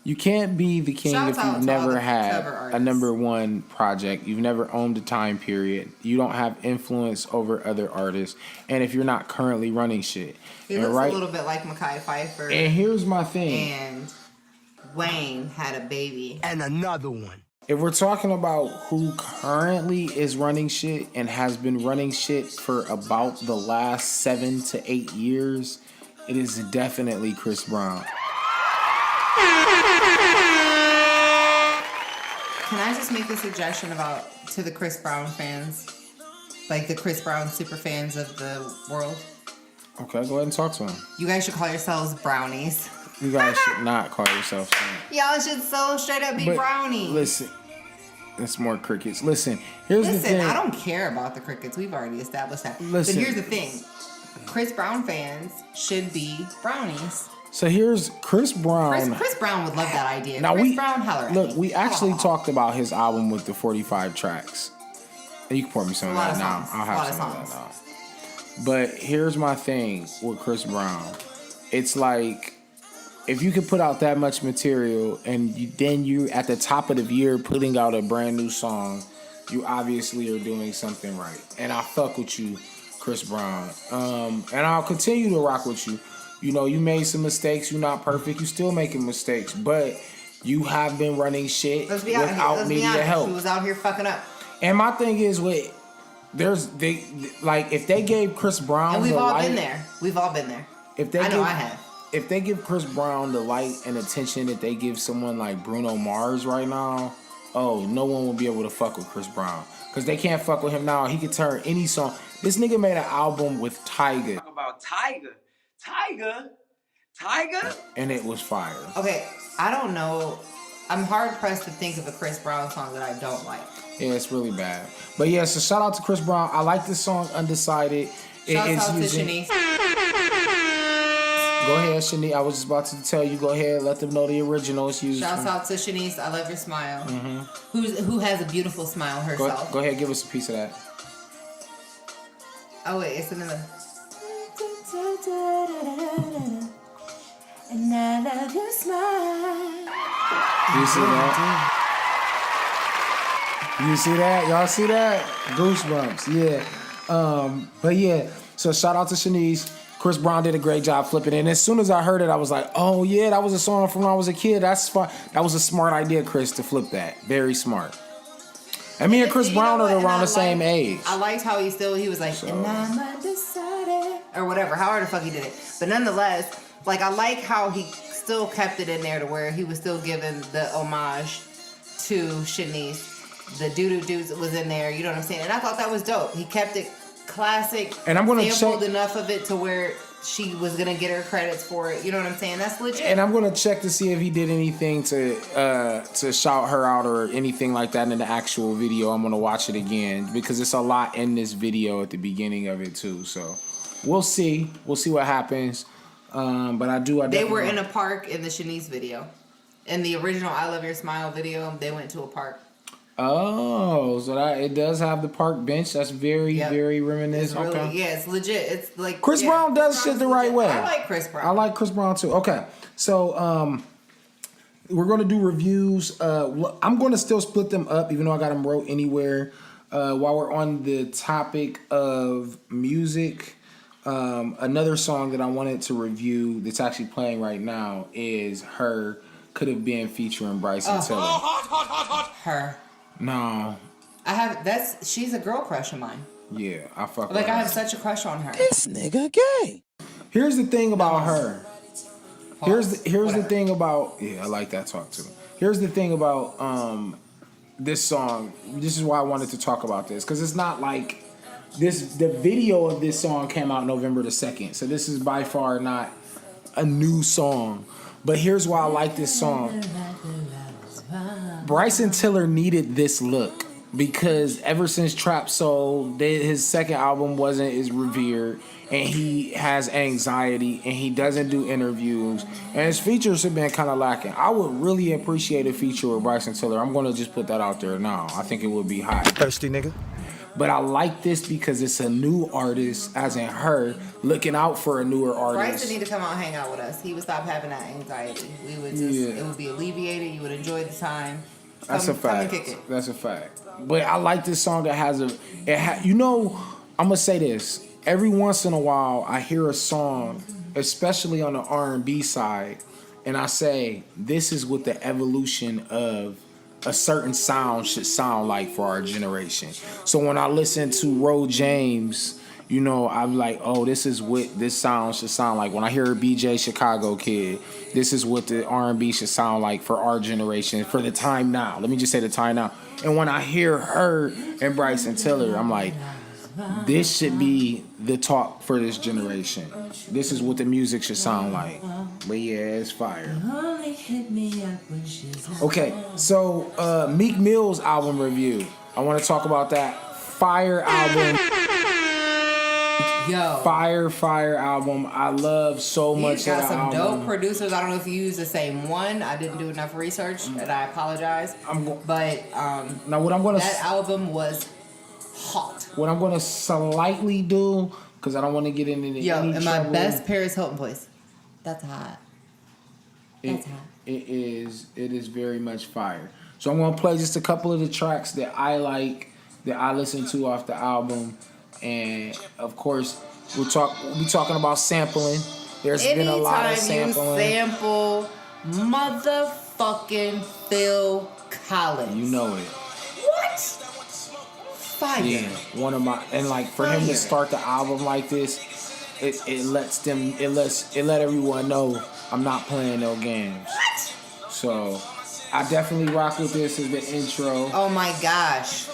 You can't be the king Shouts if out you've to all never the had cover a artists. number one project. You've never owned a time period. You don't have influence over other artists. And if you're not currently running shit. He And looks a little bit like Mekhi Phifer. And here's my thing. And Wayne had a baby. And another one. If we're talking about who currently is running shit and has been running shit for about the last 7 to 8 years, it is definitely Chris Brown. Can I just make a suggestion to the Chris Brown fans? Like the Chris Brown super fans of the world? Okay, go ahead and talk to him. You guys should call yourselves brownies. You guys should not call yourselves that. Y'all should so straight up be But brownies. Listen, it's more crickets. Listen, here's the thing. I don't care about the crickets. We've already established that. Listen. But here's the thing. Chris Brown fans should be brownies. So here's Chris Brown. Chris Brown would love that idea. Now Chris Brown, holler at look, me. we actually talked about his album with the 45 tracks. And you can pour me some of that now. I'll have some of that now. But here's my thing with Chris Brown. It's like, if you could put out that much material and then you at the top of the year putting out a brand new song, you obviously are doing something right. And I fuck with you, Chris Brown. And I'll continue to rock with you. You know, you made some mistakes. You're not perfect. You still making mistakes. But you have been running shit without media help. He was out here fucking up. And my thing is, if they gave Chris Brown And we've the all light, been there. We've all been there. I know I have. If they give Chris Brown the light and attention that they give someone like Bruno Mars right now, oh, no one will be able to fuck with Chris Brown. Because they can't fuck with him now. He could turn any song. This nigga made an album with Tyga. Talk about Tiger. And it was fire. Okay, I don't know. I'm hard pressed to think of a Chris Brown song that I don't like. Yeah, it's really bad. But yeah, so shout out to Chris Brown. I like this song, Undecided. Shout out to Shanice. Go ahead, Shanice. I was just about to tell you, go ahead, let them know the original is used. Shouts out to Shanice. I love your smile. Who has a beautiful smile herself. Go ahead, give us a piece of that. Oh wait, it's another. And I love your smile. You see that? You see that? Y'all see that? Goosebumps, yeah. But yeah, so shout out to Shanice. Chris Brown did a great job flipping it. And as soon as I heard it, I was like, oh yeah, that was a song from when I was a kid. That's fun. That was a smart idea, Chris, to flip that. Very smart. And me and Chris Brown are around the same age. I liked how he was like, and I'm undecided. Or whatever, however the fuck he did it. But nonetheless, like, I like how he still kept it in there to where he was still giving the homage to Shanice. The doo-doo dudes was in there, you know what I'm saying? And I thought that was dope. He kept it classic. And I'm gonna sampled check enough of it to where she was gonna get her credits for it. You know what I'm saying? That's legit. And I'm gonna check to see if he did anything to shout her out or anything like that in the actual video. I'm gonna watch it again because it's a lot in this video at the beginning of it too. So we'll see. We'll see what happens. But I they were in a park in the Shanice video. In the original I Love Your Smile video, they went to a park. Oh, so it does have the park bench. That's very, very reminiscent. It's really, okay. Yeah, it's legit. It's like Chris Brown does shit the right way. I like Chris Brown. I like Chris Brown too. Okay, so we're gonna do reviews. I'm gonna still split them up, even though I got them wrote anywhere. While we're on the topic of music, another song that I wanted to review that's actually playing right now is "Her." Could have been featuring Bryson Tiller. Her. No. She's a girl crush of mine. Yeah, I fuck with Like her. I have such a crush on her. This nigga gay. Here's the thing about her. Pause. Here's the thing about I like that talk too. Here's the thing about this song. This is why I wanted to talk about this, because it's not like this. The video of this song came out November the 2nd, so this is by far not a new song. But here's why I like this song. Bryson Tiller needed this look because ever since Trap Soul, his second album wasn't as revered, and he has anxiety, and he doesn't do interviews, and his features have been kind of lacking. I would really appreciate a feature with Bryson Tiller. I'm going to just put that out there now. I think it would be hot. Thirsty nigga. But I like this because it's a new artist, as in her, looking out for a newer artist. Bryson need to come out and hang out with us. He would stop having that anxiety. We would just, it would be alleviated. You would enjoy the time. That's a fact. Come and kick it. That's a fact. But I like this song that has I'm gonna say this. Every once in a while, I hear a song, especially on the R&B side, and I say, this is what the evolution of a certain sound should sound like for our generation. So when I listen to Ro James, I'm like, oh, this is what this sound should sound like. When I hear BJ Chicago Kid, this is what the R&B should sound like for our generation, for the time now. Let me just say the time now. And when I hear her and Bryson Tiller, I'm like, this should be the talk for this generation. This is what the music should sound like. But yeah, it's fire. Okay, so Meek Mill's album review. I want to talk about that. Fire album. Yo. Fire album. I love so much He's got of the some album. dope producers. I don't know if you use the same one. I didn't do enough research, and I apologize. Now what I'm gonna that album was hot. What I'm gonna slightly do, because I don't want to get into any and my trouble. best Paris Hilton voice. That's hot. That's hot. It is very much fire. So I'm gonna play just a couple of the tracks that I like, that I listen to off the album, and of course we'll be talking about sampling. There's been a lot of sampling. Anytime you sample motherfucking Phil Collins, You know it. what? Fire. Yeah, one of my, and like for him to start the album like this, it let everyone know I'm not playing no games. What? So I definitely rock with this as the intro. Oh my gosh.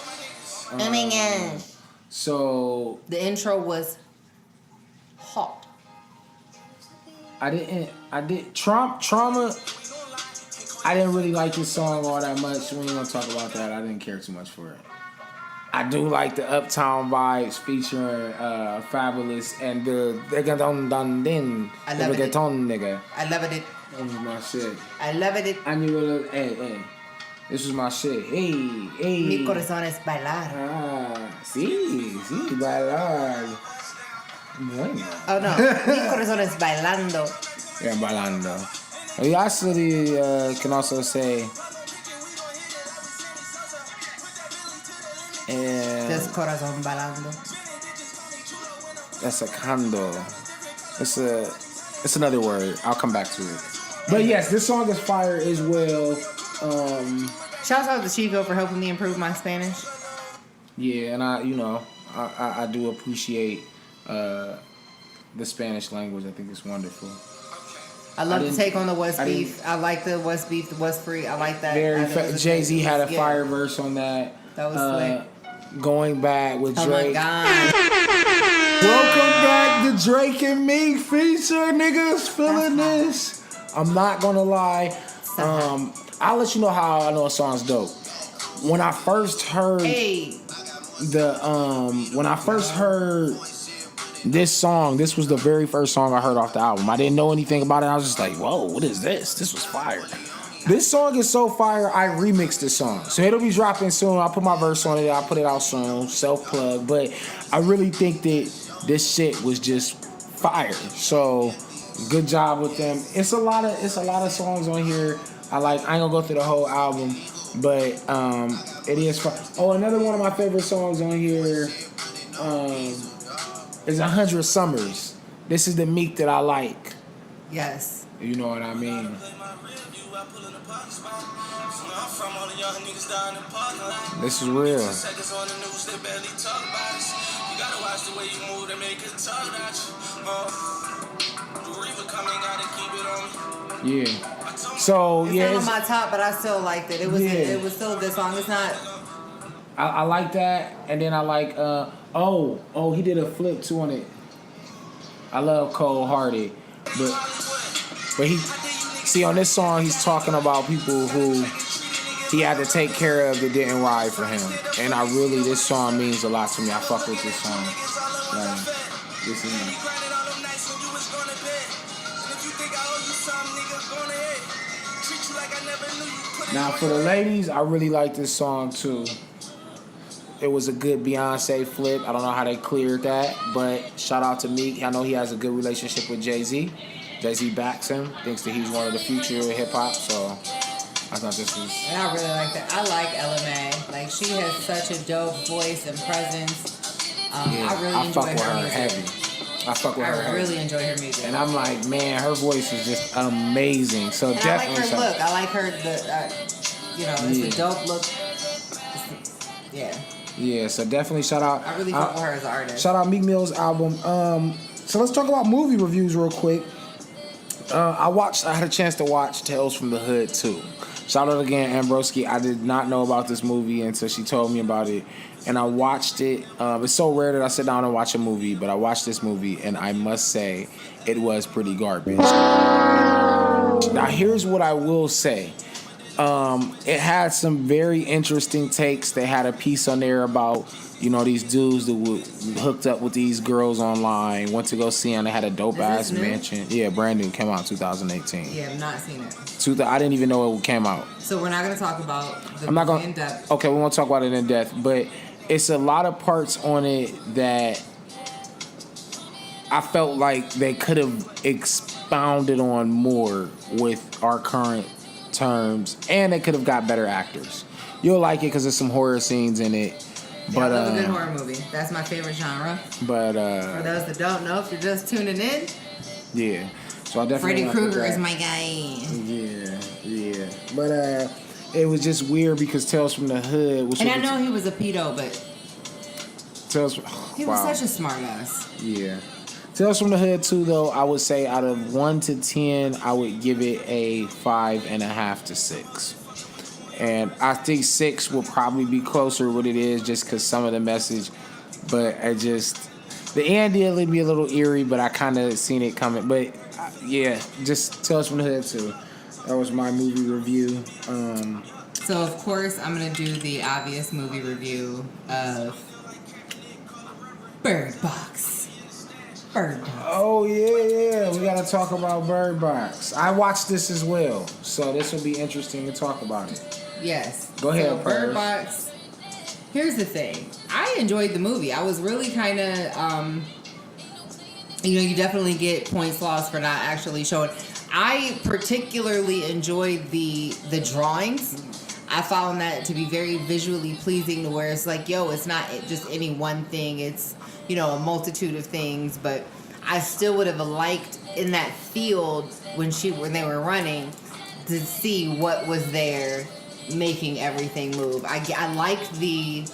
Oh my gosh. So The intro was hot. Trauma. I didn't really like this song all that much. We ain't gonna talk about that. I didn't care too much for it. I do like the Uptown vibes featuring Fabulous and the reggaeton din. I love it. Nigga. I loved it. That was my shit. I loved it. I knew it. Hey. This was my shit. Hey. Mi corazón es bailar. Sí, bailar. Bueno. Oh no, mi corazón es bailando. Yeah, bailando. You actually can also say. Just corazón bailando. That's a condo. It's another word. I'll come back to it. But yes, this song is fire as well. Shout out to Chico for helping me improve my Spanish. Yeah, and I do appreciate the Spanish language. I think it's wonderful. I love to take on the West Beef. I like the West Beef, the West Free. I like that. Jay-Z had a fire verse on that. That was slick. Going back with Drake. Oh my God. Welcome back to Drake and Meek feature. Niggas feeling this. I'm not gonna lie. I'll let you know how I know a song's dope. When I first heard this song, this was the very first song I heard off the album. I didn't know anything about it. I was just like, whoa, what is this? This was fire. This song is so fire, I remixed the song. So it'll be dropping soon. I'll put my verse on it. I'll put it out soon. Self-plug. But I really think that this shit was just fire. So good job with them. It's a lot of songs on here. I ain't gonna go through the whole album, but it is fun. Oh, another one of my favorite songs on here is 100 Summers. This is the Meek that I like. Yes. You know what I mean? This is real. Yeah. So it's yeah, not on my top, but I still liked it. It was still a good song. It's not. I like that, and then I like he did a flip too on it. I love Cold Hearted, but he see on this song he's talking about people who he had to take care of that didn't ride for him, and this song means a lot to me. I fuck with this song. This is. Now for the ladies, I really like this song too. It was a good Beyonce flip. I don't know how they cleared that, but shout out to Meek. I know he has a good relationship with Jay-Z. Jay-Z backs him, thinks that he's one of the future of hip hop. So I thought this was. And I really like that. I like LMA. Like she has such a dope voice and presence. I really enjoy her music. Heavy. I fuck with her. I really enjoy her music. And I'm like, man, her voice is just amazing. So and definitely. I like her look. I like her. It's a dope look. Yeah. Yeah, so definitely shout out. I really fuck with her as an artist. Shout out Meek Mill's album. So let's talk about movie reviews real quick. I had a chance to watch Tales from the Hood too. Shout out again, Ambroski. I did not know about this movie until she told me about it. And I watched it. It's so rare that I sit down and watch a movie, but I watched this movie, and I must say, it was pretty garbage. Now, here's what I will say. It had some very interesting takes. They had a piece on there about, these dudes that were hooked up with these girls online, went to go see them. They had a dope-ass mansion. Yeah, brand new. Came out in 2018. Yeah, I've not seen it. I didn't even know it came out. So we're not going to talk about the movie in depth. Okay, we won't talk about it in depth, but it's a lot of parts on it that I felt like they could have expounded on more with our current terms, and they could have got better actors. You'll like it because there's some horror scenes in it. But I love a good horror movie. That's my favorite genre. But for those that don't know, if you're just tuning in, yeah. So I definitely Freddy Krueger is my guy. Yeah. But it was just weird because Tales from the Hood was. And I know he was a pedo, but he was such a smart ass. Yeah. Tales from the Hood 2, though, I would say out of 1 to 10, I would give it a 5.5 to 6. And I think 6 will probably be closer what it is just because some of the message. But the end did leave me a little eerie, but I kind of seen it coming. But yeah, just Tales from the Hood 2. That was my movie review. So, of course, I'm going to do the obvious movie review of Bird Box. Bird Box. Oh, yeah. We got to talk about Bird Box. I watched this as well, so this will be interesting to talk about it. Yes. Go ahead, so Bird Box. Here's the thing. I enjoyed the movie. I was really kind of, you definitely get points lost for not actually showing. I particularly enjoyed the drawings. I found that to be very visually pleasing to where it's like, it's not just any one thing. It's, a multitude of things, but I still would have liked in that field when they were running to see what was there making everything move. I liked the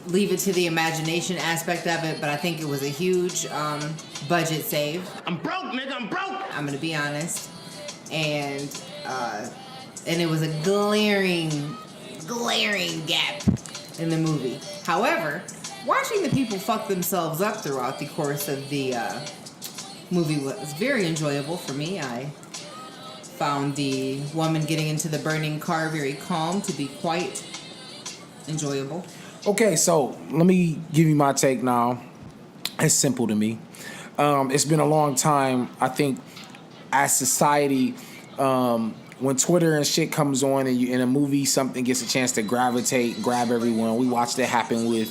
leave it to the imagination aspect of it, but I think it was a huge budget save. I'm broke, nigga. I'm broke. I'm gonna be honest, and it was a glaring gap in the movie. However, watching the people fuck themselves up throughout the course of the movie was very enjoyable for me. I found the woman getting into the burning car very calm to be quite enjoyable. Okay, so let me give you my take now. It's simple to me. It's been a long time. I think as society, when Twitter and shit comes on and you in a movie, something gets a chance to grab everyone. We watched it happen with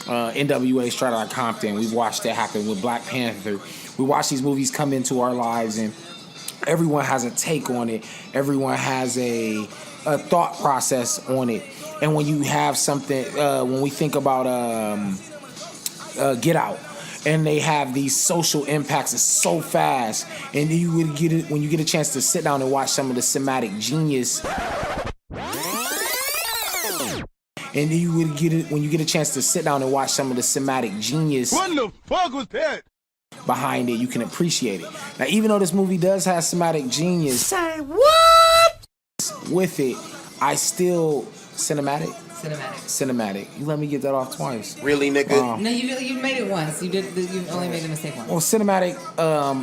NWA Straight Outta Compton. We've watched it happen with Black Panther. We watch these movies come into our lives and everyone has a take on it. Everyone has a thought process on it. And when you have something, when we think about Get Out, and they have these social impacts, it's so fast. And you would get it when you get a chance to sit down and watch some of the cinematic genius. And you would get it when you get a chance to sit down and watch some of the cinematic genius. What the fuck was that? Behind it, you can appreciate it. Now, even though this movie does have cinematic genius, Say what? with it, I still cinematic. You let me get that off twice. Really, nigga? No, you made it once. You only made the mistake once. Well, cinematic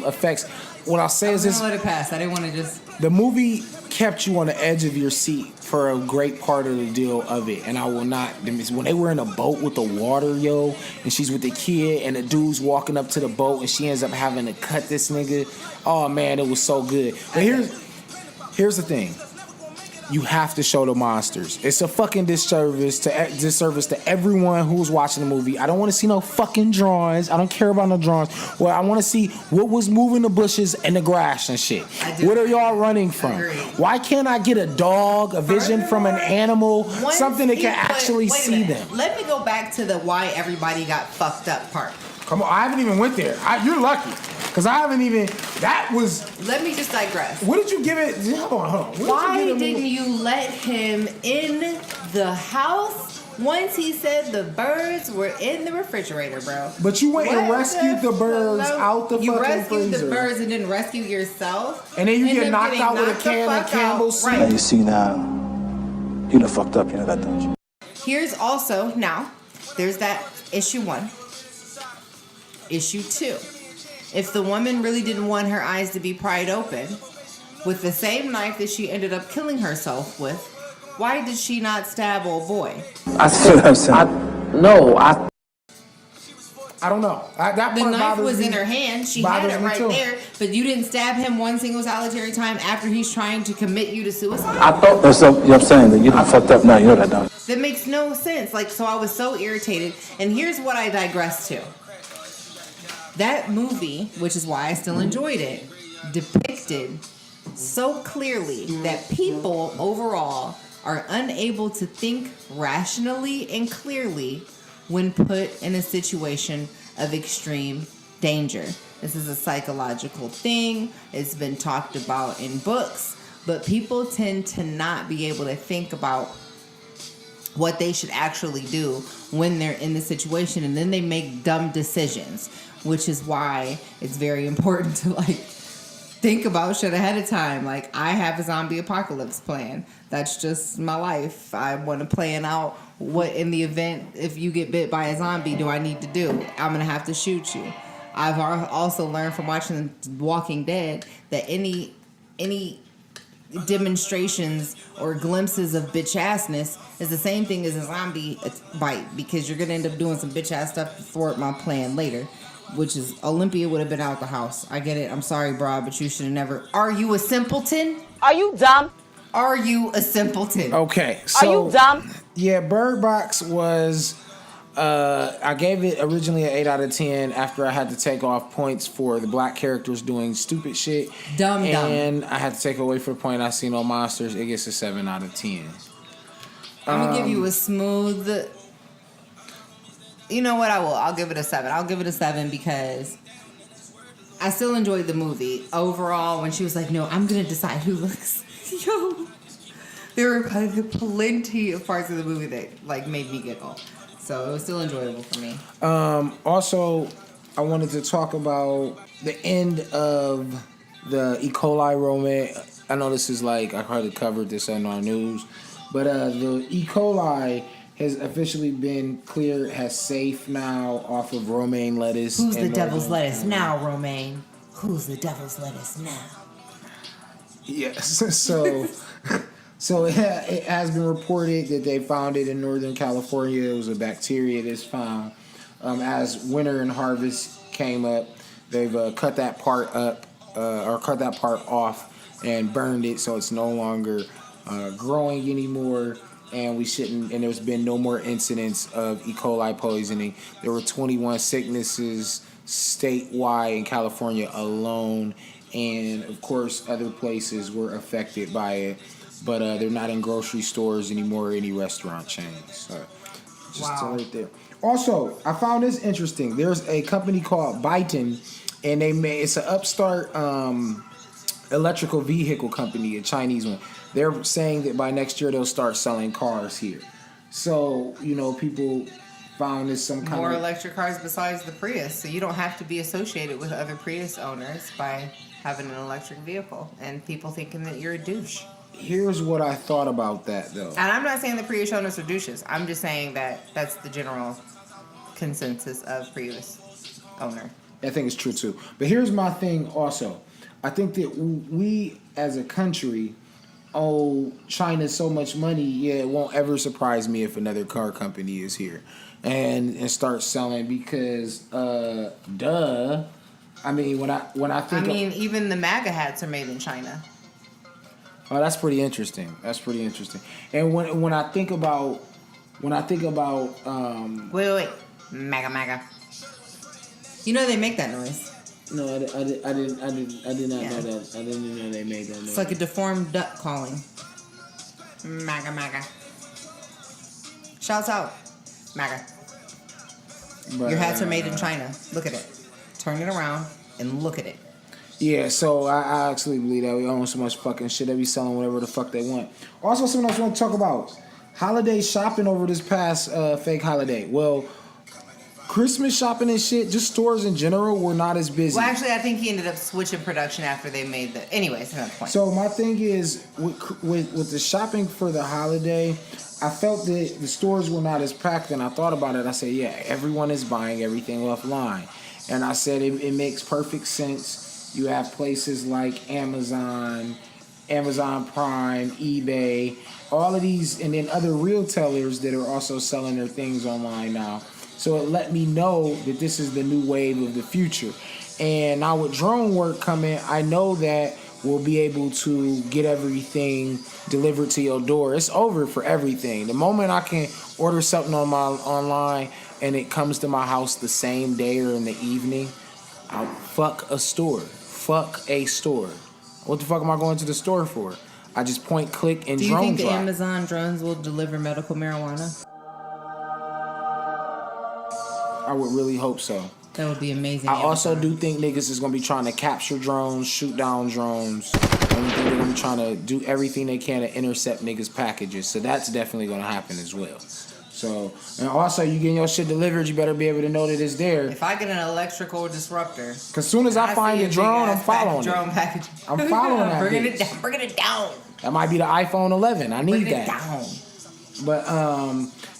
effects. What I'll say is this: I'm gonna let it pass. I didn't want to just. the movie kept you on the edge of your seat for a great part of the deal of it, and I will not. When they were in a boat with the water, yo, and she's with the kid, and the dude's walking up to the boat, and she ends up having to cut this nigga. Oh man, it was so good. But here's the thing. You have to show the monsters. It's a fucking disservice to everyone who's watching the movie. I don't want to see no fucking drawings. I don't care about no drawings. Well, I want to see what was moving the bushes and the grass and shit. What are y'all running from? Agreed. Why can't I get a dog, a vision from an animal, something that can actually see them? Let me go back to the why everybody got fucked up part. Come on, I haven't even went there. You're lucky. Because I haven't even, that was... Let me just digress. What did you give it? Hold on. Why didn't you let him in the house once he said the birds were in the refrigerator, bro? But you went and rescued the birds out the You fucking rescued freezer. the birds and didn't rescue yourself? And then you get End up knocked getting out with a knocked the can of fuck Campbell's out. soup. Right. You see now, you done fucked up, you know that, don't you? Here's also, now, there's that issue 1. Issue 2. If the woman really didn't want her eyes to be pried open, with the same knife that she ended up killing herself with, why did she not stab old boy? I see what I'm saying. I don't know. That The part knife bothers was me. in her hand. She had Bothers it me right too. there, but you didn't stab him one single solitary time after he's trying to commit you to suicide? I thought that's what I'm saying, that you done fucked up now, you know that, don't you? That makes no sense. Like, so I was so irritated. And here's what I digress to. That movie, which is why I still enjoyed it, depicted so clearly that people overall are unable to think rationally and clearly when put in a situation of extreme danger. This is a psychological thing. It's been talked about in books, but people tend to not be able to think about what they should actually do when they're in the situation, and then they make dumb decisions, which is why it's very important to think about shit ahead of time. Like, I have a zombie apocalypse plan. That's just my life. I want to plan out what, in the event if you get bit by a zombie, do I need to do? I'm gonna have to shoot you. I've also learned from watching Walking Dead that any demonstrations or glimpses of bitch assness is the same thing as a zombie bite, because you're gonna end up doing some bitch ass stuff to thwart my plan later, which is Olympia would have been out the house. I get it. I'm sorry, bro, but you should have never. Are you a simpleton? Are you dumb? Are you a simpleton? Okay, Are so... you dumb? Yeah, Bird Box was... I gave it originally an 8 out of 10 after I had to take off points for the black characters doing stupid shit. Dumb. And I had to take away for the point I see no monsters. It gets a 7 out of 10. I'm going to give you a smooth... You know what? I'll give it a 7. I'll give it a 7 because I still enjoyed the movie. Overall, when she was like, no, I'm going to decide who looks... Yo. There were plenty of parts of the movie that made me giggle. So it was still enjoyable for me. Also, I wanted to talk about the end of the E. coli romance. I know this is I hardly covered this on our news, but the E. coli has officially been cleared as safe now off of romaine lettuce. Who's the devil's lettuce now, Romaine? Who's the devil's lettuce now? Yes, so it has been reported that they found it in Northern California. It was a bacteria that's found. As winter and harvest came up, they've cut that part up or cut that part off and burned it, so it's no longer growing anymore. And we shouldn't. And there's been no more incidents of E. coli poisoning. There were 21 sicknesses statewide in California alone, and of course other places were affected by it, but they're not in grocery stores anymore or any restaurant chains. So just right there. Also, I found this interesting. There's a company called Byton, and it's an upstart electrical vehicle company, a Chinese one. They're saying that by next year they'll start selling cars here. So, people found this some kind more of... electric cars besides the Prius. So you don't have to be associated with other Prius owners by having an electric vehicle. And people thinking that you're a douche. Here's what I thought about that, though. And I'm not saying the Prius owners are douches. I'm just saying that that's the general consensus of Prius owner. I think it's true, too. But here's my thing also. I think that we, as a country, owe China so much money. Yeah, it won't ever surprise me if another car company is here and start selling because, duh. I mean, when I think... even the MAGA hats are made in China. Oh, that's pretty interesting. And when I think about... Wait. MAGA. You know they make that noise. No, I did not know that. I didn't know they made that noise. It's like a deformed duck calling. MAGA. Shouts out. MAGA. But, your hats are made in China. Look at it. Turn it around and look at it. Yeah, so I actually believe that we own so much fucking shit. They be selling whatever the fuck they want. Also, something else I want to talk about. Holiday shopping over this past fake holiday. Well, Christmas shopping and shit, just stores in general, were not as busy. Well, actually, I think he ended up switching production after they made the... Anyways, another point. So my thing is, with the shopping for the holiday, I felt that the stores were not as packed, and I thought about it. I said, yeah, everyone is buying everything offline. And I said, it makes perfect sense. You have places like Amazon Prime, eBay, all of these, and then other retailers that are also selling their things online now. So it let me know that this is the new wave of the future. And now with drone work coming, I know that we'll be able to get everything delivered to your door. It's over for everything. The moment I can order something online and it comes to my house the same day or in the evening, I'll fuck a store. Fuck a store. What the fuck am I going to the store for? I just point, click, and drone drop. Do you think the Amazon drones will deliver medical marijuana? I would really hope so. That would be amazing. I also do think niggas is going to be trying to capture drones, shoot down drones. And I think they're going to be trying to do everything they can to intercept niggas' packages. So that's definitely going to happen as well. So, and also, you getting your shit delivered, you better be able to know that it's there. If I get an electrical disruptor... Because as soon as I find a drone, I'm following it. Drone package. I'm following that Bringing it down. That might be the iPhone 11. I need that. Down. But,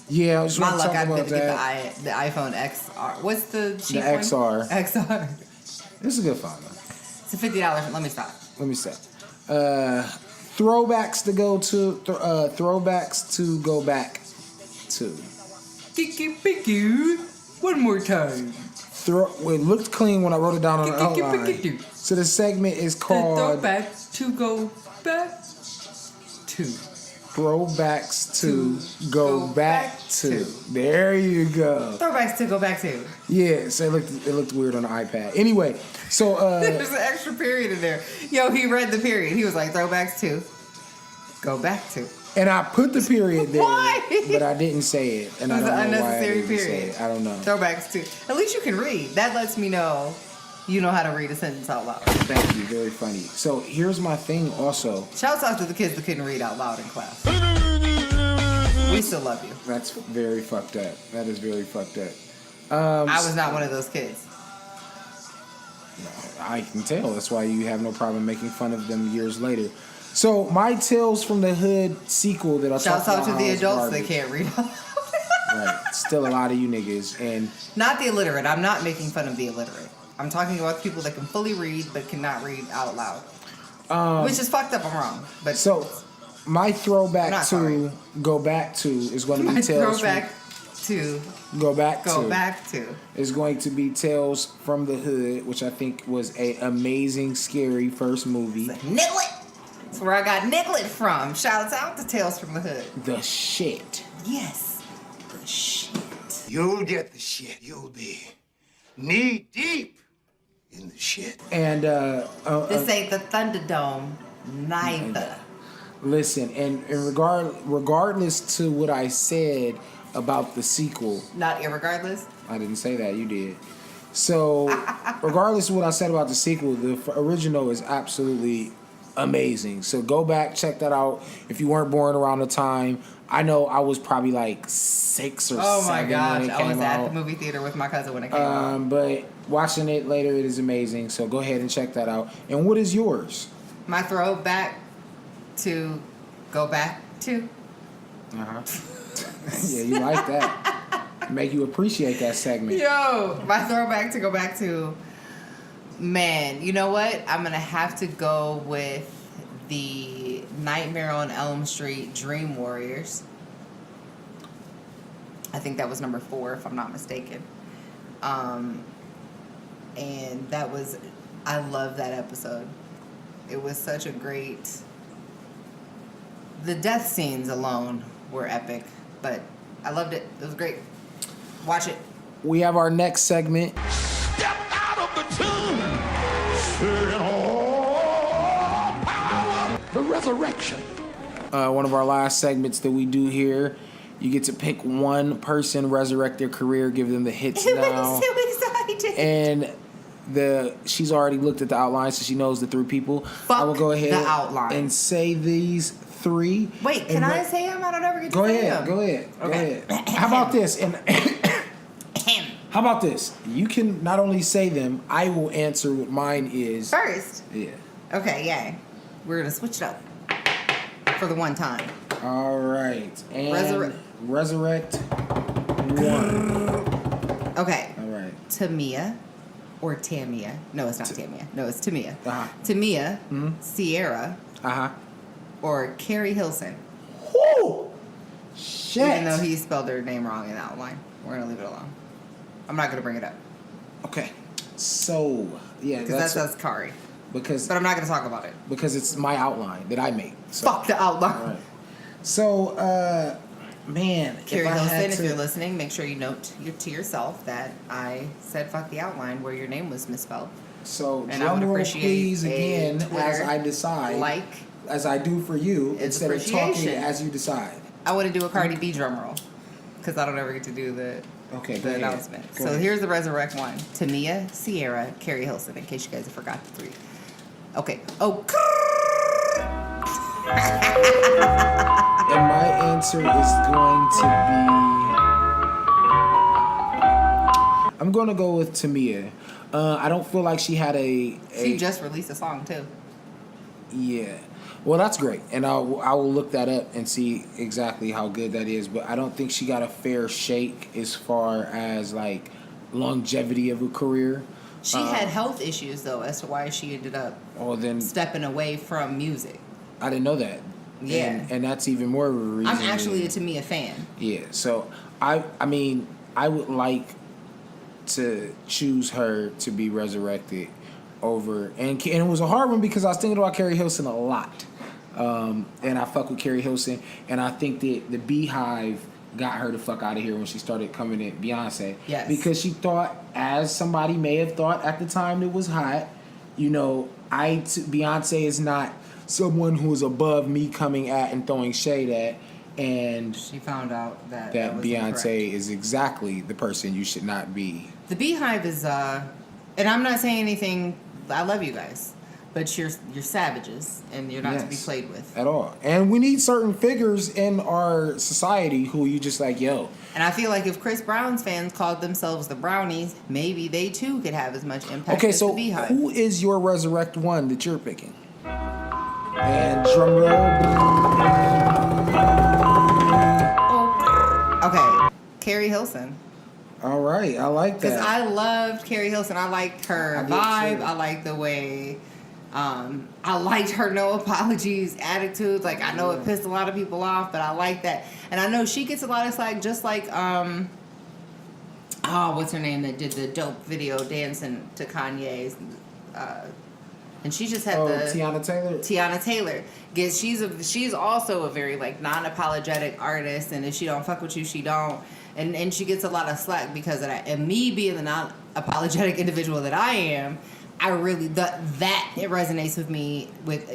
yeah, I just want to talk about that. Get the iPhone XR. What's the cheap one? The XR. XR. This is a good phone, though. It's a $50. Let me stop. Throwbacks to go to. Throwbacks to go back to. One more time. It looked clean when I wrote it down on the outline. So the segment is called Throwbacks to go back to. Throwbacks to go back to. There you go. Throwbacks to go back to. Yeah, so it looked weird on the iPad. Anyway, so there's an extra period in there. Yo, he read the period. He was like, throwbacks to go back to. And I put the period there. Why? But I didn't say it. And it was I don't an know why I unnecessary didn't say period. it. I don't know. Throwbacks to. At least you can read. That lets me know you know how to read a sentence out loud. Thank you. Very funny. So here's my thing also. Shouts out to the kids that couldn't read out loud in class. We still love you. That's very fucked up. That is very fucked up. I was not one of those kids. I can tell. That's why you have no problem making fun of them years later. So my Tales from the Hood sequel that I Shouts talked out about to the adults garbage. that can't read out loud. Right. Still a lot of you niggas. And not the illiterate. I'm not making fun of the illiterate. I'm talking about people that can fully read but cannot read out loud. Which is fucked up. I'm wrong. But so my throwback to go back to is going to be Tales Go back to is going to be Tales from the Hood, which I think was a amazing, scary first movie. Nail it. That's where I got Nicklet from. Shouts out to Tales from the Hood. The shit. Yes, the shit. You'll get the shit. You'll be knee deep in the shit. And This ain't the Thunderdome, neither. listen, and regardless to what I said about the sequel, Not irregardless. I didn't say that, you did. So, regardless of what I said about the sequel, the original is absolutely amazing. So go back, check that out. If you weren't born around the time, I know I was probably like 6 or 7 Oh my gosh, when it I came was out. at the movie theater with my cousin when it came out. But watching it later, it is amazing. So go ahead and check that out. And what is yours? My throwback to go back to. Yeah, you like that. Make you appreciate that segment. Yo, my throwback to go back to. Man, you know what? I'm going to have to go with the Nightmare on Elm Street Dream Warriors. I think that was number 4, if I'm not mistaken. And that was, I love that episode. It was such a great, the death scenes alone were epic, but I loved it. It was great. Watch it. We have our next segment. Step out of the tomb. The resurrection. One of our last segments that we do here. You get to pick one person, resurrect their career, give them the hits It now. was so exciting. And she's already looked at the outline, so she knows the 3 people. I will Fuck go ahead the outline. and say these 3. Wait, can I say them? I don't ever get to Go say ahead, them. go ahead, Okay. go ahead. How about this? And how about this? You can not only say them, I will answer what mine is. First. Yeah. Okay, yay. We're going to switch it up for the one time. All right. And resurrect 1. Okay. All right. Tamia or Tamia. No, it's not Tamia. No, it's Tamia. Uh-huh. Tamia, Sierra, Uh-huh. or Carrie Hilson. Whoo! Shit. Even though he spelled her name wrong in the outline. We're going to leave it alone. I'm not going to bring it up. Okay. So, yeah, Because that says Kari. because But I'm not going to talk about it. because it's my outline that I made. So, Fuck the outline. all right. So, man, Carrie if I Hilson, had if to, you're listening, make sure you note to yourself that I said fuck the outline where your name was misspelled. so And I would drum roll, appreciate please, a again, Twitter as I decide, like. as I do for you, It's instead of talking appreciation. as you decide. I want to do a Cardi B drum roll because I don't ever get to do the Okay, go the ahead. announcement. Go So ahead. here's the resurrect one: Tamia, Sierra, Carrie Hilson. In case you guys forgot the 3. Okay. Oh. And my answer is going to be. I'm going to go with Tamia. I don't feel like she had a. She just released a song too. Yeah. Well, that's great, and I will look that up and see exactly how good that is. But I don't think she got a fair shake as far as like longevity of a career. She had health issues though, as to why she ended up Oh, then stepping away from music. I didn't know that. Yeah. and that's even more of a reason. I'm actually a than- Tamia fan. Yeah. So I mean, I would like to choose her to be resurrected over, and it was a hard one because I was thinking about Carrie Hilson a lot. And I fuck with Carrie Hilson, and I think that the Beehive got her the fuck out of here when she started coming in Beyonce. Yes. Because she thought, as somebody may have thought at the time it was hot, you know, Beyonce is not someone who is above me coming at and throwing shade at, and She found out that was Beyonce incorrect. is exactly the person you should not be. The Beehive is and I'm not saying anything. I love you guys, but you're savages and you're not to be Yes. played with. At all. And we need certain figures in our society who you just like, yo. And I feel like if Chris Brown's fans called themselves the Brownies, maybe they too could have as much impact Okay, as so the Beehive. who is your resurrect one that you're picking? And drum roll. Okay, Carrie Hilson. All right, I like Because that. I loved Carrie Hilson. I liked her I did vibe. too. I liked the way. I liked her no apologies attitude. Like, I know it pissed a lot of people off, but I like that. And I know she gets a lot of slack, just like what's her name that did the dope video dancing to Kanye's and she just had Tiana Taylor. Tiana Taylor. She's also a very like non-apologetic artist, and if she don't fuck with you, she don't. And she gets a lot of slack because of that. And me being the non-apologetic individual that I am, I really it resonates with me with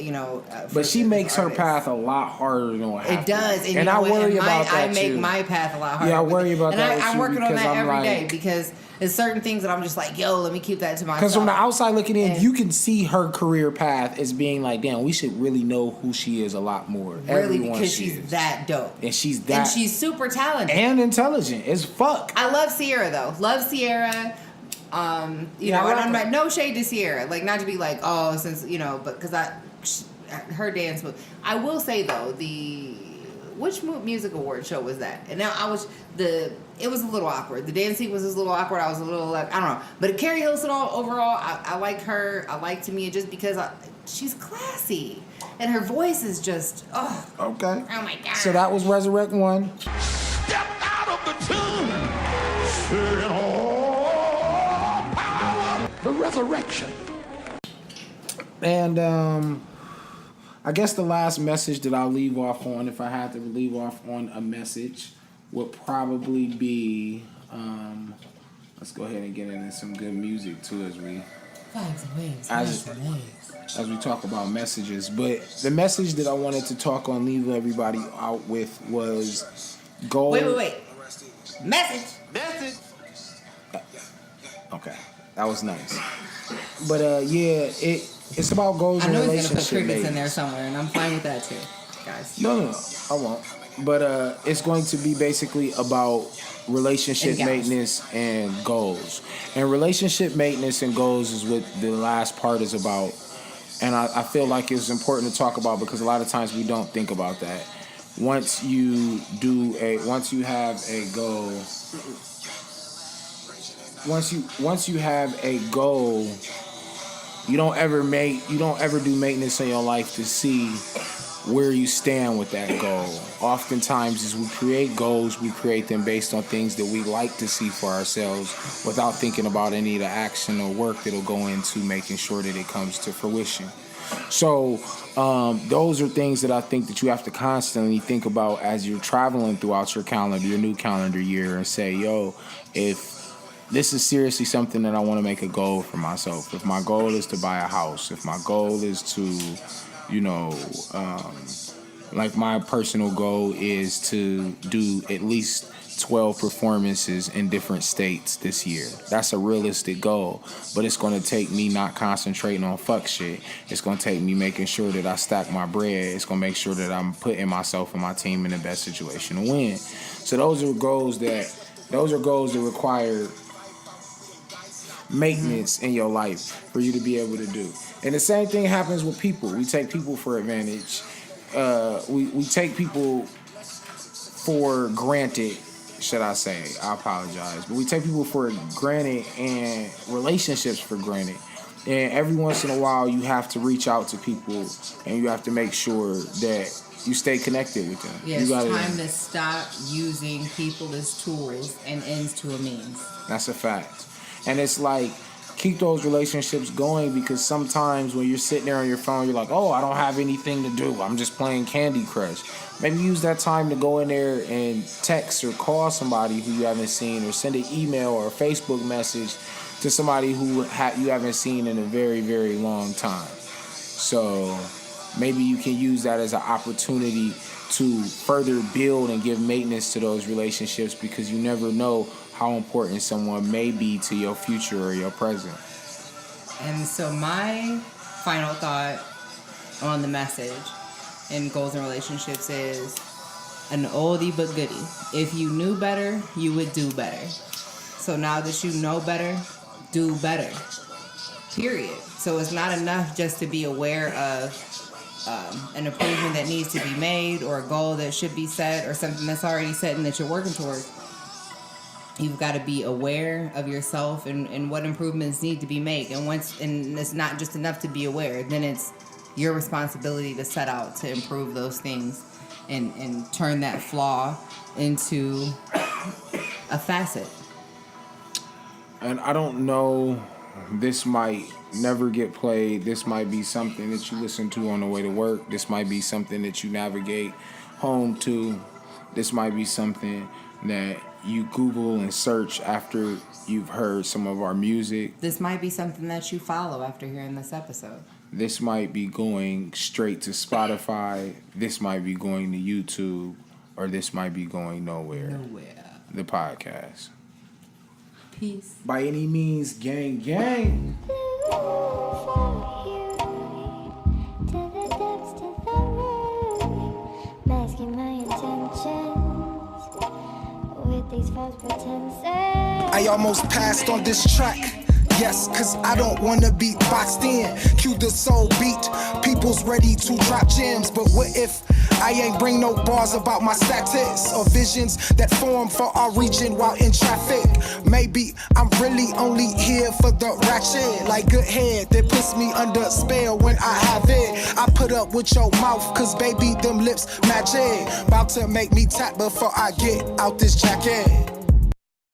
but she makes her path a lot harder than what happens. It does, and I worry about that I make too. my path a lot harder. Yeah, I worry about that. And I'm working on that every day like, because there's certain things that I'm just like, yo, let me keep that to myself. Because from the outside looking in, you can see her career path as being like, damn, we should really know who she is a lot more. Really, Everyone because she's that dope. And she's super talented. And intelligent as fuck. I love Sierra, though. Love Sierra. No shade to Sierra. Like, not to be like, oh, since, but because her dance move. I will say, though, which music award show was that? And now it was a little awkward. The dancing was a little awkward. I was a little like, I don't know. But Carrie Hilson overall, I like her. I like Tamia just because she's classy. And her voice is just, Okay. Oh my God. So that was Resurrect 1. Step out of the tomb. The resurrection. And I guess the last message that I'll leave off on, if I had to leave off on a message, would probably be, let's go ahead and get into some good music too as we talk about messages. But the message that I wanted to talk on, leave everybody out with was goal. Wait. Message. Okay, that was nice. But it's about goals and relationship. I know he's gonna put crickets in there somewhere, and I'm fine with that too, guys. No, I won't. But it's going to be basically about relationship maintenance and goals. And relationship maintenance and goals is what the last part is about. And I feel like it's important to talk about because a lot of times we don't think about that. Once you have a goal, once you have a goal, you don't ever do maintenance in your life to see where you stand with that goal. Oftentimes, as we create goals, we create them based on things that we like to see for ourselves without thinking about any of the action or work that'll go into making sure that it comes to fruition. So those are things that I think that you have to constantly think about as you're traveling throughout your new calendar year, and say, yo, if this is seriously something that I want to make a goal for myself. If my goal is to buy a house, if my goal is to, like my personal goal is to do at least 12 performances in different states this year. That's a realistic goal, but it's going to take me not concentrating on fuck shit. It's going to take me making sure that I stack my bread. It's going to make sure that I'm putting myself and my team in the best situation to win. So those are goals that require maintenance in your life for you to be able to do. And the same thing happens with people. We take people for advantage. We take people for granted, should I say. I apologize. But we take people for granted and relationships for granted. And every once in a while, you have to reach out to people and you have to make sure that you stay connected with them. Yeah, it's time to stop using people as tools and ends to a means. That's a fact. And it's like, keep those relationships going, because sometimes when you're sitting there on your phone, you're like, oh, I don't have anything to do. I'm just playing Candy Crush. Maybe use that time to go in there and text or call somebody who you haven't seen, or send an email or a Facebook message to somebody who you haven't seen in a very, very long time. So maybe you can use that as an opportunity to further build and give maintenance to those relationships, because you never know how important someone may be to your future or your present. And so my final thought on the message in goals and relationships is an oldie but goodie. If you knew better, you would do better. So now that you know better, do better. Period. So it's not enough just to be aware of an improvement that needs to be made, or a goal that should be set, or something that's already set and that you're working towards. You've got to be aware of yourself and what improvements need to be made. And it's not just enough to be aware. Then it's your responsibility to set out to improve those things and turn that flaw into a facet. And I don't know, this might never get played. This might be something that you listen to on the way to work. This might be something that you navigate home to. This might be something that you Google and search after you've heard some of our music. This might be something that you follow after hearing this episode. This might be going straight to Spotify. This might be going to YouTube. Or this might be going nowhere. The podcast. Peace. By any means, gang, gang. Masking my intentions with these false pretenses. I almost passed on this track. Yes, cause I don't wanna be boxed in. Cue the soul beat. People's ready to drop gems. But what if I ain't bring no bars about my status or visions that form for our region while in traffic? Maybe I'm really only here for the ratchet. Like good head that puts me under a spell when I have it. I put up with your mouth cause baby them lips magic. About to make me tap before I get out this jacket.